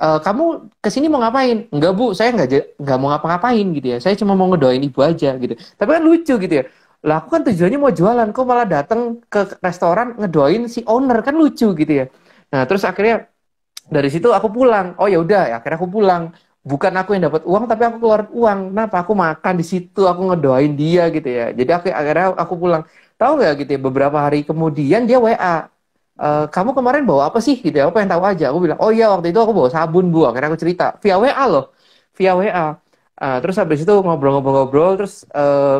Speaker 2: Kamu kesini mau ngapain? Enggak bu, saya nggak mau ngapa-ngapain gitu ya. Saya cuma mau ngedoain ibu aja gitu. Tapi kan lucu gitu ya. Lah aku kan tujuannya mau jualan, kok malah datang ke restoran ngedoain si owner, kan lucu gitu ya. Nah terus akhirnya dari situ aku pulang. Oh ya udah, ya akhirnya aku pulang. Bukan aku yang dapat uang, tapi aku keluar uang. Kenapa? Aku makan di situ, aku ngedoain dia gitu ya. Jadi akhirnya aku pulang. Tahu nggak gitu ya? Beberapa hari kemudian dia WA. Kamu kemarin bawa apa sih? Gitu ya. Aku pengen tahu aja. Aku bilang, oh iya waktu itu aku bawa sabun bu. Akhirnya aku cerita via WA loh, via WA. Terus habis itu ngobrol-ngobrol-ngobrol, terus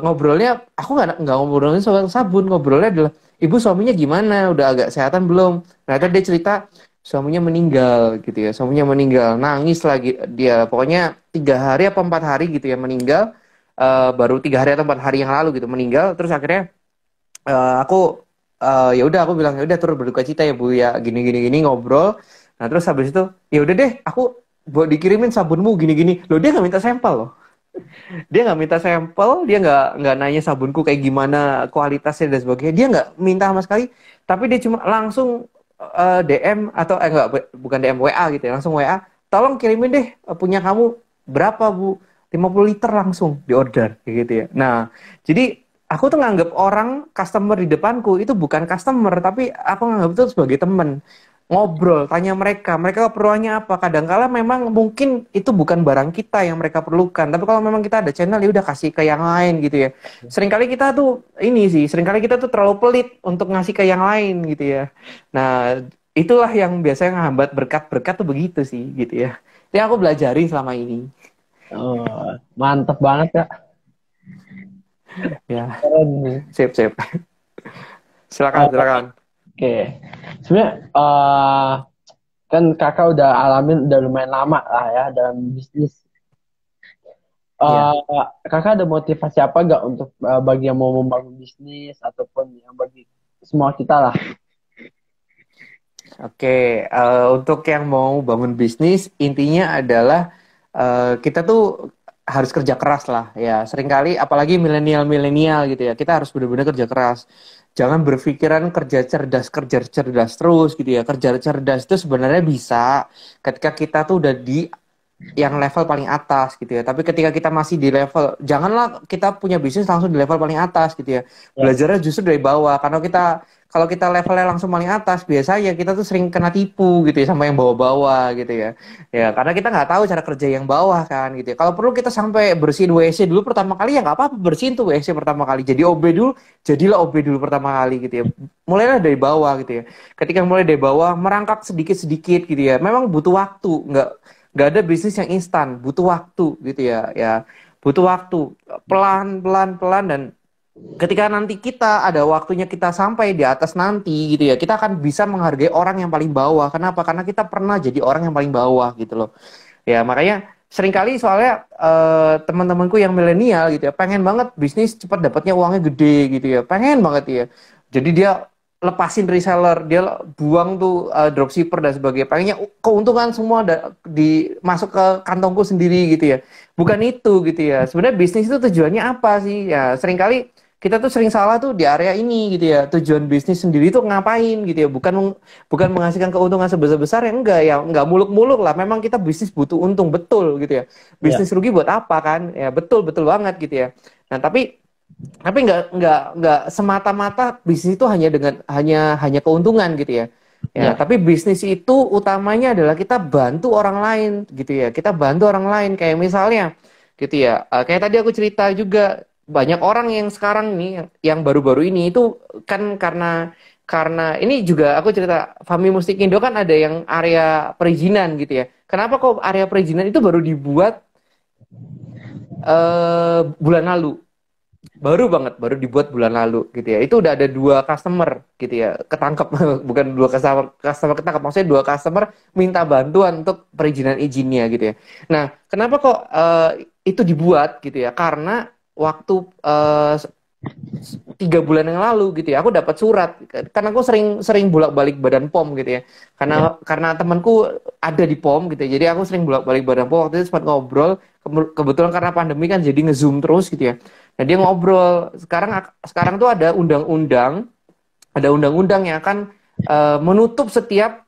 Speaker 2: ngobrolnya aku nggak ngobrolin soal sabun, ngobrolnya adalah ibu suaminya gimana, udah agak sehatan belum? Ternyata dia cerita suaminya meninggal gitu ya, suaminya meninggal, nangis lagi dia, pokoknya 3 hari apa 4 hari gitu ya meninggal. Baru 3 hari atau 4 hari yang lalu gitu meninggal. Terus akhirnya aku ya udah, aku bilang ya udah turut berduka cita ya bu ya, gini gini gini, ngobrol. Nah terus habis itu ya udah deh, aku buat dikirimin sabunmu gini gini loh. Dia nggak minta sampel loh, dia nggak minta sampel, dia nggak nanya sabunku kayak gimana kualitasnya dan sebagainya, dia nggak minta sama sekali. Tapi dia cuma langsung DM atau enggak, bukan DM, WA gitu ya, langsung WA, tolong kirimin deh punya kamu berapa bu, 50 liter, langsung diorder kayak gitu ya. Nah jadi aku tuh nganggap orang customer di depanku itu bukan customer, tapi aku nganggap itu sebagai teman. Ngobrol, tanya mereka keperluannya apa. Kadangkala memang mungkin itu bukan barang kita yang mereka perlukan, tapi kalau memang kita ada channel, ya udah kasih ke yang lain gitu ya. Seringkali kita tuh terlalu pelit untuk ngasih ke yang lain gitu ya. Nah, itulah yang biasanya ngehambat berkat-berkat tuh, begitu sih gitu ya. Itu yang aku belajarin selama ini.
Speaker 1: Oh, mantep banget Kak.
Speaker 2: Ya,
Speaker 1: Keren nih.
Speaker 2: sip sip. Silakan
Speaker 1: Oh,
Speaker 2: silakan.
Speaker 1: oke. Sebenarnya kan kakak udah alamin udah lumayan lama lah ya dalam bisnis.
Speaker 2: Ya.
Speaker 1: Kakak ada motivasi apa nggak untuk bagi yang mau membangun bisnis ataupun yang bagi semua kita lah?
Speaker 2: Oke, untuk yang mau bangun bisnis, intinya adalah kita tuh harus kerja keras lah ya. Seringkali, apalagi milenial-milenial gitu ya, kita harus benar-benar kerja keras. Jangan berpikiran kerja cerdas terus gitu ya. Kerja cerdas itu sebenarnya bisa ketika kita tuh udah di yang level paling atas gitu ya. Tapi ketika kita masih di level, janganlah kita punya bisnis langsung di level paling atas gitu ya.
Speaker 1: Ya.
Speaker 2: Belajarnya justru dari bawah. Karena kalau kita levelnya langsung paling atas, biasanya kita tuh sering kena tipu gitu ya sama yang bawah-bawah gitu ya. Ya karena kita nggak tahu cara kerja yang bawah kan gitu ya. Kalau perlu kita sampai bersihin WC dulu pertama kali, ya nggak apa-apa, bersihin tuh WC pertama kali. Jadi OB dulu, jadilah OB dulu pertama kali gitu ya. Mulailah dari bawah gitu ya. Ketika mulai dari bawah, merangkak sedikit-sedikit gitu ya. Memang butuh waktu, nggak ada bisnis yang instan, butuh waktu gitu ya. Ya butuh waktu, pelan pelan pelan. Dan ketika nanti kita ada waktunya, kita sampai di atas nanti gitu ya, kita akan bisa menghargai orang yang paling bawah. Kenapa? Karena kita pernah jadi orang yang paling bawah gitu loh. Ya makanya seringkali soalnya teman-temanku yang milenial gitu ya, pengen banget bisnis cepat dapatnya uangnya gede gitu ya, pengen banget ya. Jadi dia lepasin reseller, dia buang tuh dropshipper dan sebagainya. Pengennya keuntungan semua masuk ke kantongku sendiri gitu ya. Bukan itu gitu ya. Sebenarnya bisnis itu tujuannya apa sih? Ya seringkali kita tuh sering salah tuh di area ini gitu ya. Tujuan bisnis sendiri tuh ngapain gitu ya? Bukan menghasilkan keuntungan sebesar-besar ya enggak muluk-muluk lah. Memang kita bisnis butuh untung betul gitu ya.
Speaker 1: Ya,
Speaker 2: Bisnis rugi buat apa kan? Ya betul betul banget gitu ya. Nah, tapi nggak semata-mata bisnis itu hanya keuntungan gitu ya. Ya,
Speaker 1: ya,
Speaker 2: tapi bisnis itu utamanya adalah kita bantu orang lain gitu ya. Kita bantu orang lain kayak misalnya gitu ya. Kayak tadi aku cerita juga banyak orang yang sekarang nih yang baru-baru ini itu kan karena ini juga aku cerita Fami Mustik Indo kan ada yang area perizinan gitu ya. Kenapa kok area perizinan itu baru dibuat bulan lalu? Baru dibuat bulan lalu gitu ya. Itu udah ada 2 customer gitu ya, ketangkep. Bukan 2 customer ketangkep, maksudnya 2 customer minta bantuan untuk perizinan izinnya gitu ya. Nah, kenapa kok itu dibuat gitu ya? Karena waktu 3 bulan yang lalu gitu ya, aku dapat surat karena aku sering bolak-balik Badan POM gitu ya,
Speaker 1: ya,
Speaker 2: karena temanku ada di POM gitu ya, jadi aku sering bolak-balik Badan POM. Waktu itu sempat ngobrol, kebetulan karena pandemi kan jadi ngezoom terus gitu ya. Nah dia ngobrol sekarang tuh ada undang-undang yang akan menutup setiap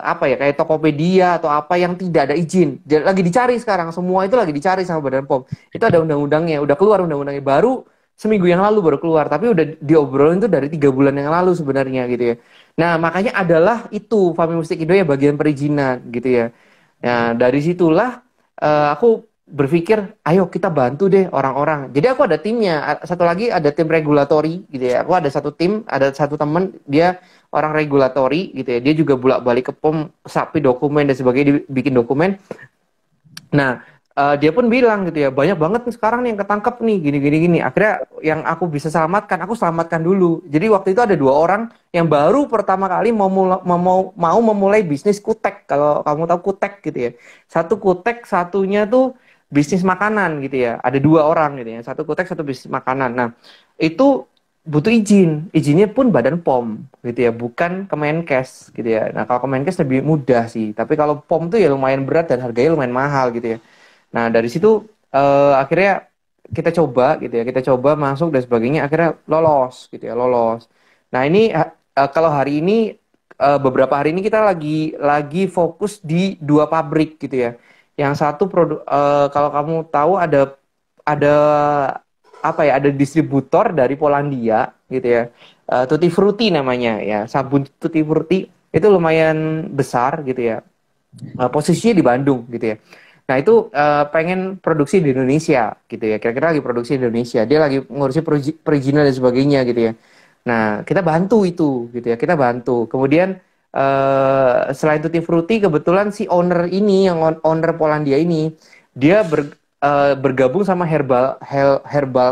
Speaker 2: apa ya, kayak Tokopedia atau apa yang tidak ada izin. Lagi dicari sekarang, semua itu lagi dicari sama Badan POM. Itu ada undang-undangnya, udah keluar undang-undangnya baru seminggu yang lalu baru keluar, tapi udah diobrolin tuh dari 3 bulan yang lalu sebenarnya gitu ya. Nah makanya adalah itu Fami Mustik Indo ya, bagian perizinan gitu ya. Nah dari situlah aku berpikir, ayo kita bantu deh orang-orang. Jadi aku ada timnya, satu lagi ada tim regulatori gitu ya. Aku ada satu tim, ada satu temen dia orang regulatori gitu ya. Dia juga bolak-balik ke POM, sapi dokumen dan sebagainya, bikin dokumen. Nah, dia pun bilang gitu ya, banyak banget nih sekarang nih yang ketangkep nih, gini. Akhirnya yang aku bisa selamatkan, aku selamatkan dulu. Jadi waktu itu ada 2 orang yang baru pertama kali mau memulai bisnis kutek. Kalau kamu tahu kutek gitu ya. Satu kutek, satunya tuh bisnis makanan gitu ya. Ada 2 orang gitu ya. Satu kutek, satu bisnis makanan. Nah, itu butuh izin. Izinnya pun Badan POM gitu ya, bukan Kemenkes gitu ya. Nah, kalau Kemenkes lebih mudah sih. Tapi kalau POM tuh ya lumayan berat dan harganya lumayan mahal gitu ya. Nah, dari situ akhirnya kita coba gitu ya. Kita coba masuk dan sebagainya, akhirnya lolos gitu ya, lolos. Nah, ini kalau hari ini beberapa hari ini kita lagi fokus di 2 pabrik gitu ya. Yang satu produk, kalau kamu tahu ada apa ya, ada distributor dari Polandia gitu ya, Tutti Frutti namanya ya, sabun Tutti Frutti itu lumayan besar gitu ya. Posisinya di Bandung gitu ya. Nah itu pengen produksi di Indonesia gitu ya, kira-kira lagi produksi di Indonesia, dia lagi ngurusin perizinan dan sebagainya gitu ya. Nah kita bantu itu gitu ya, kita bantu. Kemudian selain Tutti Frutti, kebetulan si owner ini, yang owner Polandia ini, dia bergabung sama Herbal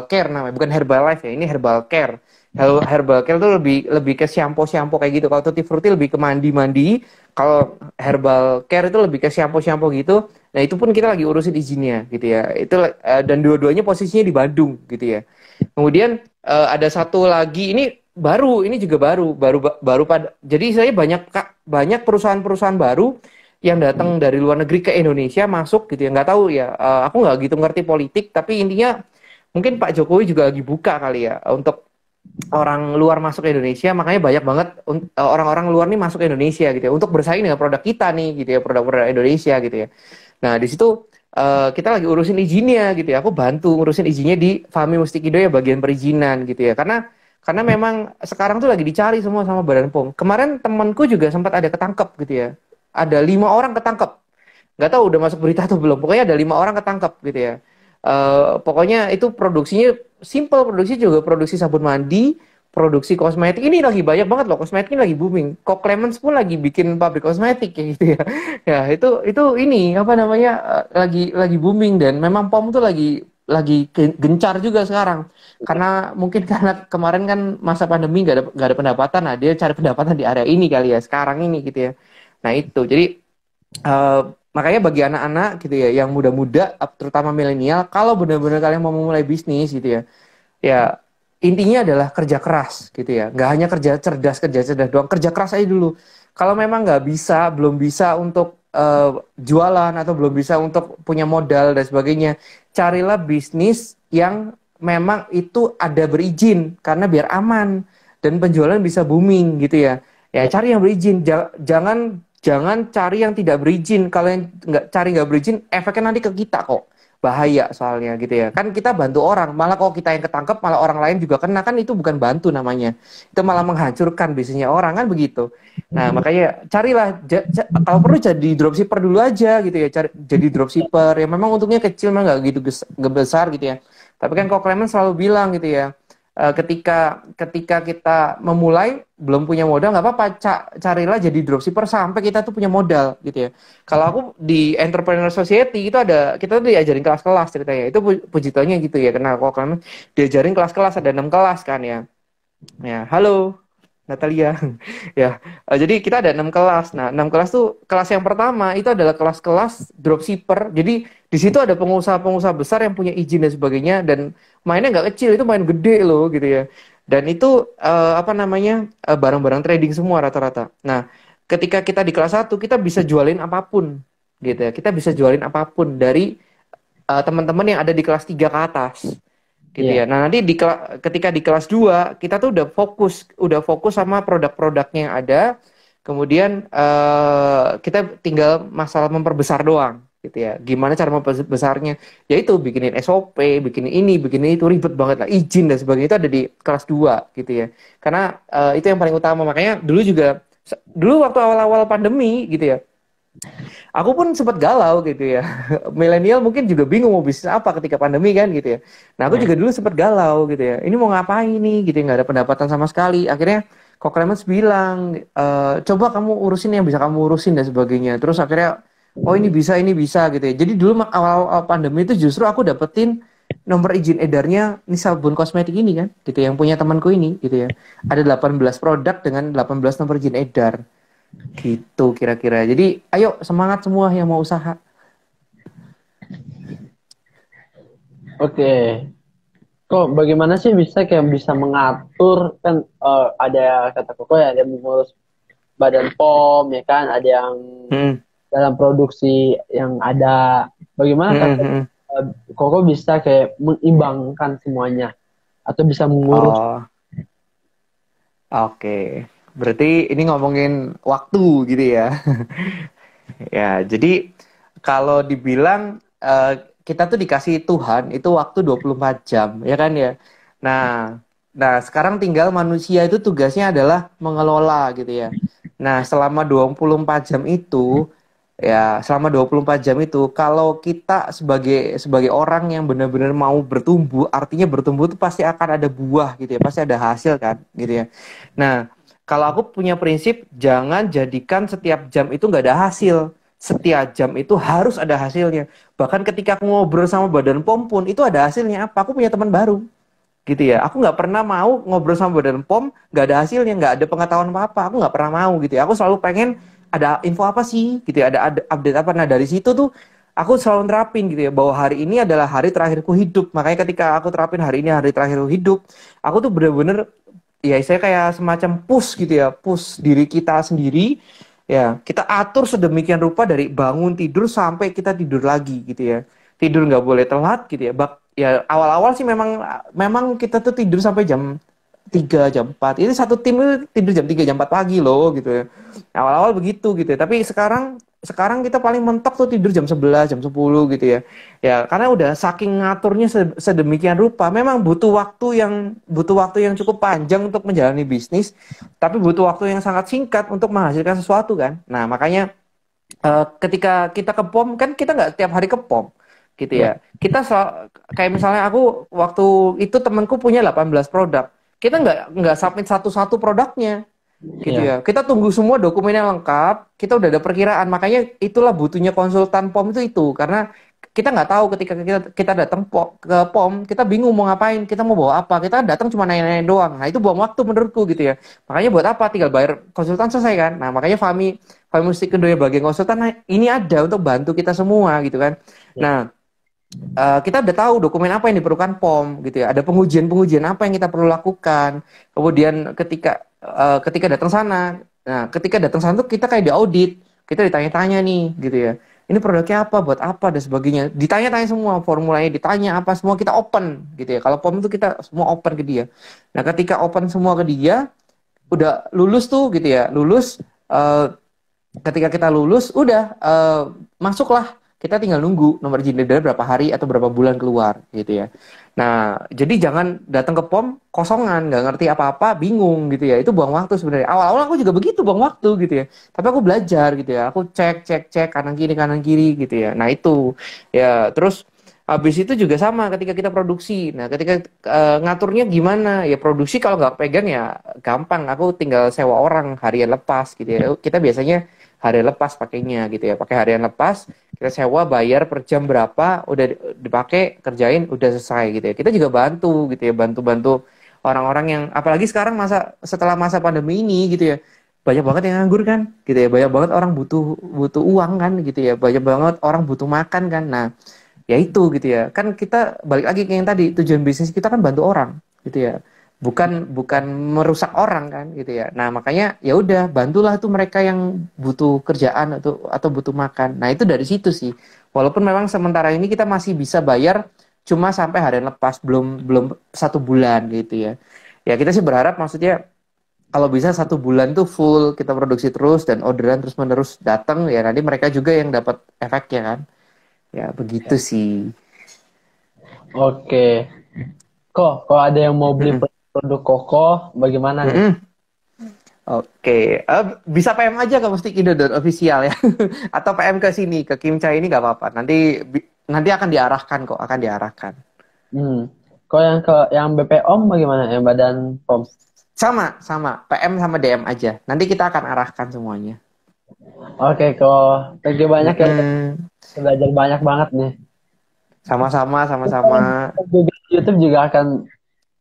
Speaker 2: Care namanya, bukan Herbalife ya, ini Herbal Care. Herbal Care itu lebih ke shampoo kayak gitu. Kalau Tutti Frutti lebih ke mandi, kalau Herbal Care itu lebih ke shampoo gitu. Nah itu pun kita lagi urusin izinnya gitu ya. Itu dan dua-duanya posisinya di Bandung gitu ya. Kemudian ada satu lagi, ini juga baru pada. Jadi saya banyak perusahaan-perusahaan baru yang datang dari luar negeri ke Indonesia masuk gitu ya. Nggak tahu ya, aku nggak gitu ngerti politik, tapi intinya mungkin Pak Jokowi juga lagi buka kali ya untuk orang luar masuk ke Indonesia, makanya banyak banget orang-orang luar nih masuk ke Indonesia gitu ya, untuk bersaing dengan produk kita nih gitu ya, produk-produk Indonesia gitu ya. Nah di situ kita lagi urusin izinnya gitu ya, aku bantu ngurusin izinnya di Fami Mustik Indo ya, bagian perizinan gitu ya, karena memang sekarang tuh lagi dicari semua sama Badan POM. Kemarin temanku juga sempat ada ketangkep gitu ya, ada 5 orang ketangkep, nggak tahu udah masuk berita atau belum, pokoknya ada 5 orang ketangkep gitu ya. Pokoknya itu produksinya simple, produksi juga produksi sabun mandi, produksi kosmetik. Ini lagi banyak banget loh, kosmetik ini lagi booming. Kok Clemens pun lagi bikin pabrik kosmetik kayak gitu ya. Ya itu ini apa namanya, lagi booming, dan memang POM tuh lagi gencar juga sekarang. Karena mungkin karena kemarin kan masa pandemi nggak ada pendapatan, nah dia cari pendapatan di area ini kali ya, sekarang ini gitu ya. Nah itu jadi makanya bagi anak-anak gitu ya, yang muda-muda, terutama milenial, kalau benar-benar kalian mau memulai bisnis gitu ya, ya intinya adalah kerja keras gitu ya. Nggak hanya kerja cerdas doang, kerja keras aja dulu. Kalau memang nggak bisa, belum bisa untuk jualan atau belum bisa untuk punya modal dan sebagainya, carilah bisnis yang memang itu ada berizin karena biar aman dan penjualan bisa booming gitu ya. Ya
Speaker 1: Ya.
Speaker 2: cari yang berizin, jangan jangan cari yang tidak berizin. Kalau yang nggak berizin, efeknya nanti ke kita kok, bahaya soalnya gitu ya. Kan kita bantu orang, malah kalau kita yang ketangkep, malah orang lain juga kena, kan itu bukan bantu namanya. Itu malah menghancurkan bisnisnya orang kan begitu. Nah, makanya carilah kalau perlu jadi dropshipper dulu aja gitu ya. Jadi dropshipper yang memang untungnya kecil, memang nggak gitu nggak besar gitu ya. Tapi kan kok Clement selalu bilang gitu ya, ketika kita memulai belum punya modal nggak apa-apa, carilah jadi dropshipper sampai kita tuh punya modal gitu ya. Kalau aku di Entrepreneur Society itu ada, kita tuh diajarin kelas-kelas ceritanya. Itu puji Tuhannya gitu ya, karena kok Clement diajarin kelas-kelas, ada 6 kelas kan ya. Ya, halo Natalia. Ya, jadi kita ada 6 kelas. Nah, 6 kelas tuh, kelas yang pertama itu adalah kelas-kelas dropshipper. Jadi di situ ada pengusaha-pengusaha besar yang punya izin dan sebagainya, dan mainnya nggak kecil, itu main gede loh gitu ya. Dan itu apa namanya, barang-barang trading semua rata-rata. Nah, ketika kita di kelas satu, kita bisa jualin apapun gitu ya. Kita bisa jualin apapun dari teman-teman yang ada di kelas 3 ke atas gitu
Speaker 1: Iya.
Speaker 2: ya. Nah, nanti ketika di kelas 2 kita tuh udah fokus sama produk-produknya yang ada. Kemudian kita tinggal masalah memperbesar doang gitu ya. Gimana cara memperbesarnya? Yaitu bikinin SOP, bikinin ini, bikinin itu, ribet banget lah, izin dan sebagainya, itu ada di kelas 2 gitu ya. Karena itu yang paling utama. Makanya dulu waktu awal-awal pandemi gitu ya, aku pun sempat galau gitu ya. Milenial mungkin juga bingung mau bisnis apa ketika pandemi kan gitu ya. Nah, aku
Speaker 1: Nah,
Speaker 2: juga dulu sempat galau gitu ya. Ini mau ngapain nih gitu ya, nggak ada pendapatan sama sekali. Akhirnya Kok Clemens bilang, coba kamu urusin yang bisa kamu urusin dan sebagainya. Terus akhirnya, oh ini bisa gitu ya. Jadi dulu awal-awal pandemi itu justru aku dapetin nomor izin edarnya ini sabun kosmetik ini kan, gitu yang punya temanku ini gitu ya. Ada 18 produk dengan 18 nomor izin edar. Gitu kira-kira. Jadi ayo semangat semua yang mau usaha.
Speaker 1: oke. Kok bagaimana sih bisa kayak bisa mengatur kan, ada kata Koko ya, ada yang mengurus Badan POM ya kan, ada yang
Speaker 2: Hmm,
Speaker 1: dalam produksi yang ada. Bagaimana
Speaker 2: hmm,
Speaker 1: kata
Speaker 2: hmm.
Speaker 1: Koko bisa kayak mengimbangkan semuanya atau bisa mengurus?
Speaker 2: Oh, oke. Berarti ini ngomongin waktu gitu ya. Ya, jadi kalau dibilang kita tuh dikasih Tuhan itu waktu 24 jam, ya kan ya. Nah, sekarang tinggal manusia itu tugasnya adalah mengelola gitu ya. Nah, selama 24 jam itu, ya selama 24 jam itu, kalau kita sebagai orang yang benar-benar mau bertumbuh, artinya bertumbuh itu pasti akan ada buah gitu ya, pasti ada hasil kan gitu ya. Nah, kalau aku punya prinsip, jangan jadikan setiap jam itu nggak ada hasil. Setiap jam itu harus ada hasilnya. Bahkan ketika aku ngobrol sama Badan POM pun, itu ada hasilnya apa? Aku punya teman baru gitu ya. Aku nggak pernah mau ngobrol sama Badan POM nggak ada hasilnya, nggak ada pengetahuan apa-apa. Aku nggak pernah mau gitu ya. Aku selalu pengen ada info apa sih gitu ya, ada update apa. Nah, dari situ tuh aku selalu nerapin gitu ya, bahwa hari ini adalah hari terakhirku hidup. Makanya ketika aku terapin hari ini hari terakhirku hidup, aku tuh bener-bener, ya saya kayak semacam push gitu ya, push diri kita sendiri. Ya, kita atur sedemikian rupa dari bangun tidur sampai kita tidur lagi gitu ya. Tidur nggak boleh telat gitu ya. Ya awal-awal sih memang memang kita tuh tidur sampai jam 3 jam 4. Ini satu tim itu tidur jam 3 jam 4 pagi loh gitu ya. Awal-awal begitu gitu ya. Tapi sekarang kita paling mentok tuh tidur jam 11 jam 10 gitu ya. Ya, karena udah saking ngaturnya sedemikian rupa, memang butuh waktu yang cukup panjang untuk menjalani bisnis, tapi butuh waktu yang sangat singkat untuk menghasilkan sesuatu kan. Nah, makanya ketika kita ke POM kan kita nggak tiap hari ke POM gitu
Speaker 1: Ya,
Speaker 2: ya. Kayak misalnya aku waktu itu temanku punya 18 produk. Kita nggak submit satu-satu produknya gitu
Speaker 1: ya,
Speaker 2: ya. Kita tunggu semua dokumennya lengkap, kita udah ada perkiraan. Makanya itulah butuhnya konsultan POM itu karena kita nggak tahu ketika kita datang ke POM, kita bingung mau ngapain, kita mau bawa apa, kita datang cuma nanya-nanya doang. Nah itu buang waktu menurutku gitu ya. Makanya buat apa, tinggal bayar konsultan selesai kan. Nah makanya Fahmi Mustikindo ya bagian konsultan, nah, ini ada untuk bantu kita semua gitu kan. Nah kita udah tahu dokumen apa yang diperlukan POM gitu ya. Ada pengujian apa yang kita perlu lakukan. Kemudian ketika datang sana, nah ketika datang sana tuh kita kayak diaudit, kita ditanya-tanya nih gitu ya. Ini produknya apa, buat apa dan sebagainya. Ditanya-tanya semua, formulanya ditanya apa semua, kita open gitu ya. Kalau POM itu kita semua open ke dia. Nah ketika open semua ke dia, udah lulus tuh gitu ya. Lulus ketika kita lulus udah masuklah, kita tinggal nunggu nomor izin edar berapa hari atau berapa bulan keluar gitu ya. Nah jadi jangan datang ke POM kosongan, nggak ngerti apa-apa, bingung gitu ya. Itu buang waktu sebenarnya. Awal-awal aku juga begitu, buang waktu gitu ya, tapi aku belajar gitu ya. Aku cek kanan kiri gitu ya. Nah itu ya. Terus habis itu juga sama ketika kita produksi. Nah ketika ngaturnya gimana ya, produksi kalau nggak pegang ya gampang, aku tinggal sewa orang harian lepas gitu ya. Kita biasanya harian lepas pakainya gitu ya, pakai harian lepas, kita sewa, bayar per jam berapa, udah dipakai, kerjain, udah selesai gitu ya. Kita juga bantu gitu ya, bantu orang-orang yang, apalagi sekarang setelah masa pandemi ini gitu ya, banyak banget yang nganggur kan gitu ya, banyak banget orang butuh uang kan gitu ya, banyak banget orang butuh makan kan. Nah ya itu gitu ya, kan kita balik lagi ke yang tadi, tujuan bisnis kita kan bantu orang gitu ya, bukan merusak orang kan gitu ya. Nah makanya ya udah, bantulah tuh mereka yang butuh kerjaan atau butuh makan. Nah itu dari situ sih, walaupun memang sementara ini kita masih bisa bayar cuma sampai harian lepas, belum 1 bulan gitu ya. Ya kita sih berharap, maksudnya kalau bisa 1 bulan tuh full kita produksi terus dan orderan terus menerus datang ya, nanti mereka juga yang dapat efeknya kan. Ya begitu sih.
Speaker 1: Oke. Kok ada yang mau beli
Speaker 2: Mm-mm.
Speaker 1: produk Koko, bagaimana nih?
Speaker 2: Mm-mm. Oke, bisa PM aja ke Mustikindo.official ya, atau PM ke sini, ke Kim Chai ini nggak apa-apa. Nanti akan diarahkan kok, akan diarahkan.
Speaker 1: Kok yang BPOM bagaimana? Yang badan POM?
Speaker 2: Sama, PM sama DM aja. Nanti kita akan arahkan semuanya.
Speaker 1: Oke, kok thank you banyak ya.
Speaker 2: Mm-mm.
Speaker 1: Belajar banyak banget nih.
Speaker 2: Sama-sama.
Speaker 1: Juga YouTube juga akan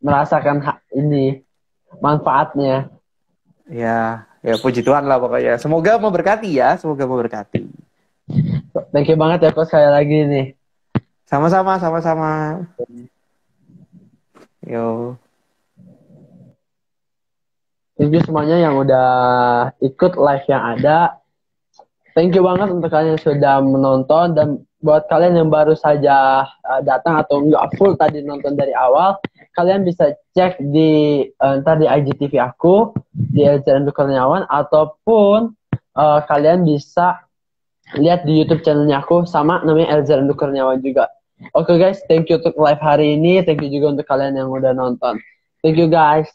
Speaker 1: merasakan ini manfaatnya.
Speaker 2: Ya puji Tuhan lah pokoknya. Semoga memberkati ya, semoga memberkati.
Speaker 1: Thank you banget ya kok sekali lagi nih.
Speaker 2: Sama-sama. Yo.
Speaker 1: Thank you semuanya yang udah ikut live yang ada. Thank you banget untuk kalian yang sudah menonton, dan buat kalian yang baru saja datang atau nggak full tadi nonton dari awal, kalian bisa cek di ntar di IGTV aku di Elza Randu Kurniawan, ataupun kalian bisa lihat di YouTube channelnya aku sama, namanya Elza Randu Kurniawan juga. Oke guys, thank you untuk live hari ini, thank you juga untuk kalian yang udah nonton. Thank you guys.